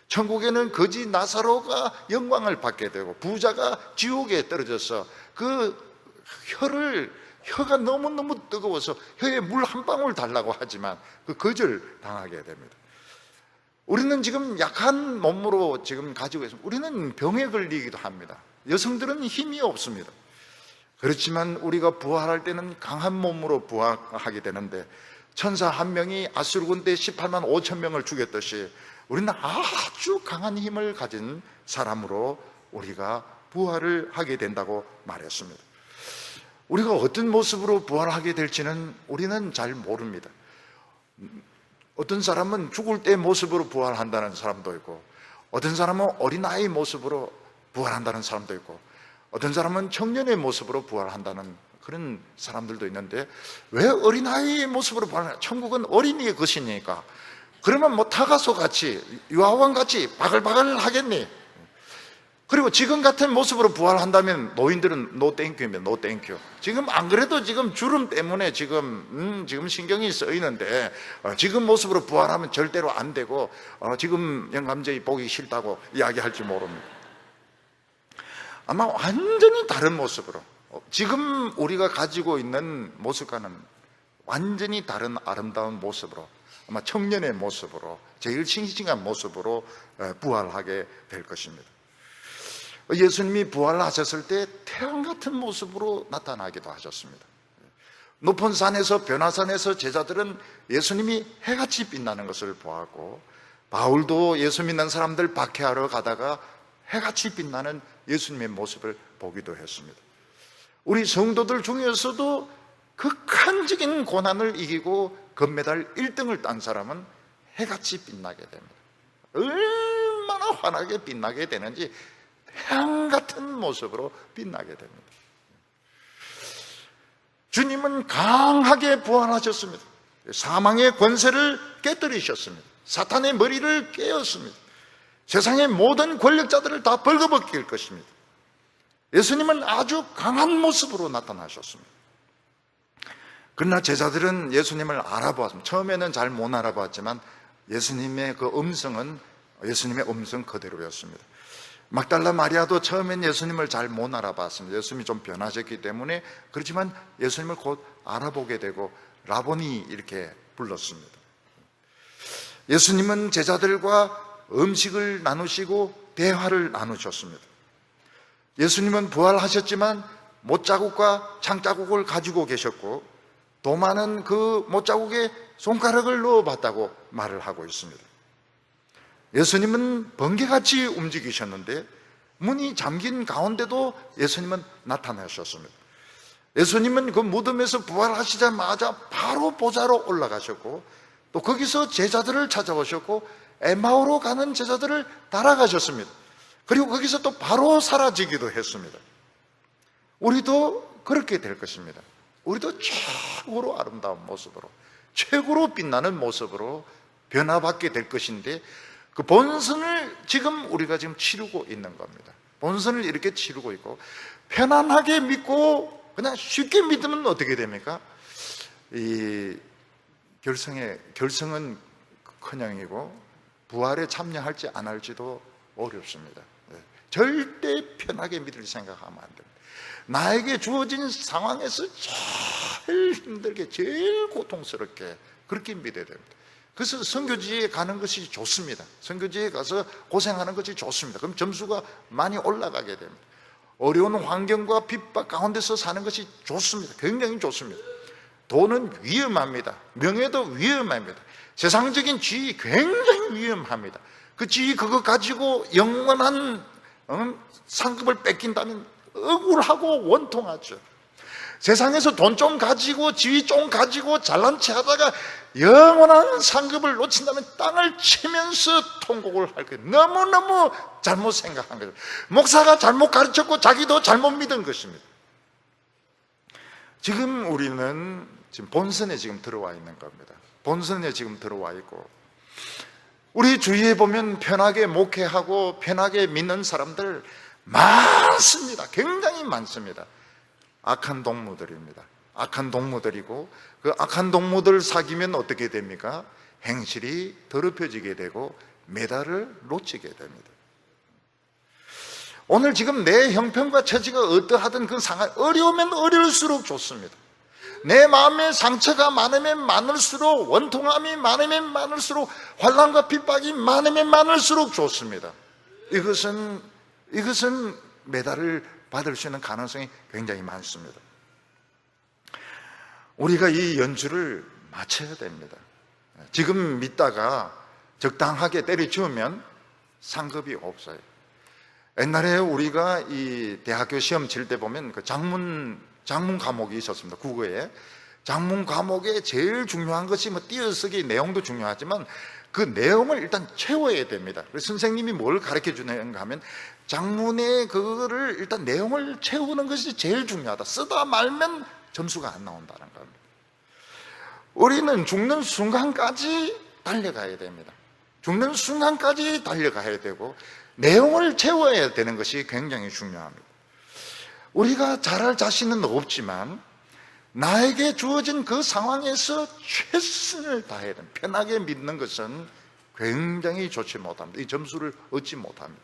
천국에는 거지 나사로가 영광을 받게 되고 부자가 지옥에 떨어져서 그 혀가 너무너무 뜨거워서 혀에 물 한 방울 달라고 하지만 그 거절당하게 됩니다. 우리는 지금 약한 몸으로 지금 가지고 있습니다. 우리는 병에 걸리기도 합니다. 여성들은 힘이 없습니다. 그렇지만 우리가 부활할 때는 강한 몸으로 부활하게 되는데 천사 한 명이 아수르 군대 18만 5천 명을 죽였듯이 우리는 아주 강한 힘을 가진 사람으로 우리가 부활을 하게 된다고 말했습니다. 우리가 어떤 모습으로 부활하게 될지는 우리는 잘 모릅니다. 어떤 사람은 죽을 때 모습으로 부활한다는 사람도 있고 어떤 사람은 어린아이 모습으로 부활한다는 사람도 있고 어떤 사람은 청년의 모습으로 부활한다는 그런 사람들도 있는데 왜 어린아이의 모습으로 부활하냐? 천국은 어린이의 것이니까. 그러면 뭐 타가소 같이 유아왕 같이 바글바글 하겠니? 그리고 지금 같은 모습으로 부활한다면 노인들은 노 땡큐입니다. 노 땡큐. 지금 안 그래도 지금 주름 때문에 지금 신경이 쓰이는데 지금 모습으로 부활하면 절대로 안 되고 지금 영감제이 보기 싫다고 이야기할지 모릅니다. 아마 완전히 다른 모습으로 지금 우리가 가지고 있는 모습과는 완전히 다른 아름다운 모습으로 아마 청년의 모습으로 제일 싱싱한 모습으로 부활하게 될 것입니다. 예수님이 부활하셨을 때 태양 같은 모습으로 나타나기도 하셨습니다. 높은 산에서 변화산에서 제자들은 예수님이 해같이 빛나는 것을 보았고 바울도 예수 믿는 사람들 박해하러 가다가 해같이 빛나는 예수님의 모습을 보기도 했습니다. 우리 성도들 중에서도 극한적인 고난을 이기고 금메달 1등을 딴 사람은 해같이 빛나게 됩니다. 얼마나 환하게 빛나게 되는지 태양 같은 모습으로 빛나게 됩니다. 주님은 강하게 부활하셨습니다. 사망의 권세를 깨뜨리셨습니다. 사탄의 머리를 깨었습니다. 세상의 모든 권력자들을 다 벌거벗길 것입니다. 예수님은 아주 강한 모습으로 나타나셨습니다. 그러나 제자들은 예수님을 알아보았습니다. 처음에는 잘 못 알아보았지만 예수님의 그 음성은 예수님의 음성 그대로였습니다. 막달라 마리아도 처음엔 예수님을 잘 못 알아봤습니다. 예수님이 좀 변하셨기 때문에. 그렇지만 예수님을 곧 알아보게 되고 라보니 이렇게 불렀습니다. 예수님은 제자들과 음식을 나누시고 대화를 나누셨습니다. 예수님은 부활하셨지만 못자국과 창자국을 가지고 계셨고 도마는 그 못자국에 손가락을 넣어봤다고 말을 하고 있습니다. 예수님은 번개같이 움직이셨는데 문이 잠긴 가운데도 예수님은 나타나셨습니다. 예수님은 그 무덤에서 부활하시자마자 바로 보좌로 올라가셨고 또 거기서 제자들을 찾아오셨고 에마오로 가는 제자들을 따라가셨습니다. 그리고 거기서 또 바로 사라지기도 했습니다. 우리도 그렇게 될 것입니다. 우리도 최고로 아름다운 모습으로, 최고로 빛나는 모습으로 변화받게 될 것인데 그 본선을 지금 우리가 지금 치르고 있는 겁니다. 본선을 이렇게 치르고 있고 편안하게 믿고 그냥 쉽게 믿으면 어떻게 됩니까? 이 결성은 커녕이고 부활에 참여할지 안 할지도 어렵습니다. 절대 편하게 믿을 생각하면 안 됩니다. 나에게 주어진 상황에서 제일 힘들게, 제일 고통스럽게 그렇게 믿어야 됩니다. 그래서 선교지에 가는 것이 좋습니다. 선교지에 가서 고생하는 것이 좋습니다. 그럼 점수가 많이 올라가게 됩니다. 어려운 환경과 핍박 가운데서 사는 것이 좋습니다. 굉장히 좋습니다. 돈은 위험합니다. 명예도 위험합니다. 세상적인 지위 굉장히 위험합니다. 그 지위 그거 가지고 영원한 상급을 뺏긴다면 억울하고 원통하죠. 세상에서 돈 좀 가지고 지위 좀 가지고 잘난 체 하다가 영원한 상급을 놓친다면 땅을 치면서 통곡을 할 거예요. 너무너무 잘못 생각한 거죠. 목사가 잘못 가르쳤고 자기도 잘못 믿은 것입니다. 지금 우리는 지금 본선에 지금 들어와 있는 겁니다. 본선에 지금 들어와 있고 우리 주위에 보면 편하게 목회하고 편하게 믿는 사람들 많습니다. 굉장히 많습니다. 악한 동무들입니다. 악한 동무들이고 그 악한 동무들 사귀면 어떻게 됩니까? 행실이 더럽혀지게 되고 메달을 놓치게 됩니다. 오늘 지금 내 형편과 처지가 어떠하든 그 상황, 어려우면 어려울수록 좋습니다. 내 마음에 상처가 많으면 많을수록, 원통함이 많으면 많을수록, 환난과 핍박이 많으면 많을수록 좋습니다. 이것은 메달을 받을 수 있는 가능성이 굉장히 많습니다. 우리가 이 연주를 맞춰야 됩니다. 지금 믿다가 적당하게 때려치우면 상급이 없어요. 옛날에 우리가 이 대학교 시험 칠 때 보면 그 장문 과목이 있었습니다. 국어에. 장문 과목에 제일 중요한 것이 뭐 띄어쓰기 내용도 중요하지만 그 내용을 일단 채워야 됩니다. 그래서 선생님이 뭘 가르쳐 주는가 하면 장문의 그거를 일단 내용을 채우는 것이 제일 중요하다. 쓰다 말면 점수가 안 나온다는 겁니다. 우리는 죽는 순간까지 달려가야 됩니다. 죽는 순간까지 달려가야 되고 내용을 채워야 되는 것이 굉장히 중요합니다. 우리가 잘할 자신은 없지만 나에게 주어진 그 상황에서 최선을 다해야 됩니다. 편하게 믿는 것은 굉장히 좋지 못합니다. 이 점수를 얻지 못합니다.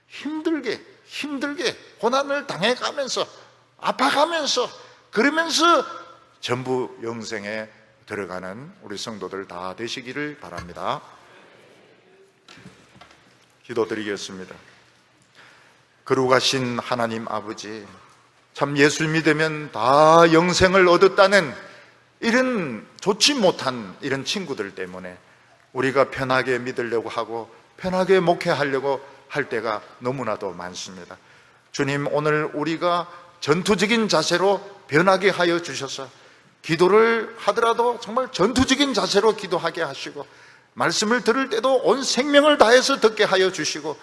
힘들게 고난을 당해가면서 아파가면서 그러면서 전부 영생에 들어가는 우리 성도들 다 되시기를 바랍니다. 기도드리겠습니다. 거룩하신 하나님 아버지, 참 예수 믿으면 다 영생을 얻었다는 이런 좋지 못한 이런 친구들 때문에 우리가 편하게 믿으려고 하고 편하게 목회하려고 할 때가 너무나도 많습니다. 주님, 오늘 우리가 전투적인 자세로 변하게 하여 주셔서 기도를 하더라도 정말 전투적인 자세로 기도하게 하시고 말씀을 들을 때도 온 생명을 다해서 듣게 하여 주시고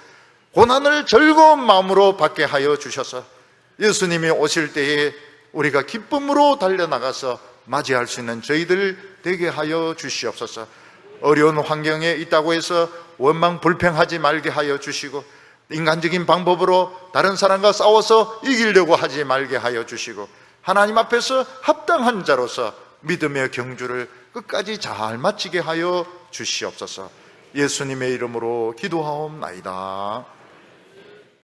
고난을 즐거운 마음으로 받게 하여 주셔서 예수님이 오실 때에 우리가 기쁨으로 달려나가서 맞이할 수 있는 저희들 되게 하여 주시옵소서. 어려운 환경에 있다고 해서 원망 불평하지 말게 하여 주시고 인간적인 방법으로 다른 사람과 싸워서 이기려고 하지 말게 하여 주시고 하나님 앞에서 합당한 자로서 믿음의 경주를 끝까지 잘 마치게 하여 주시옵소서. 예수님의 이름으로 기도하옵나이다.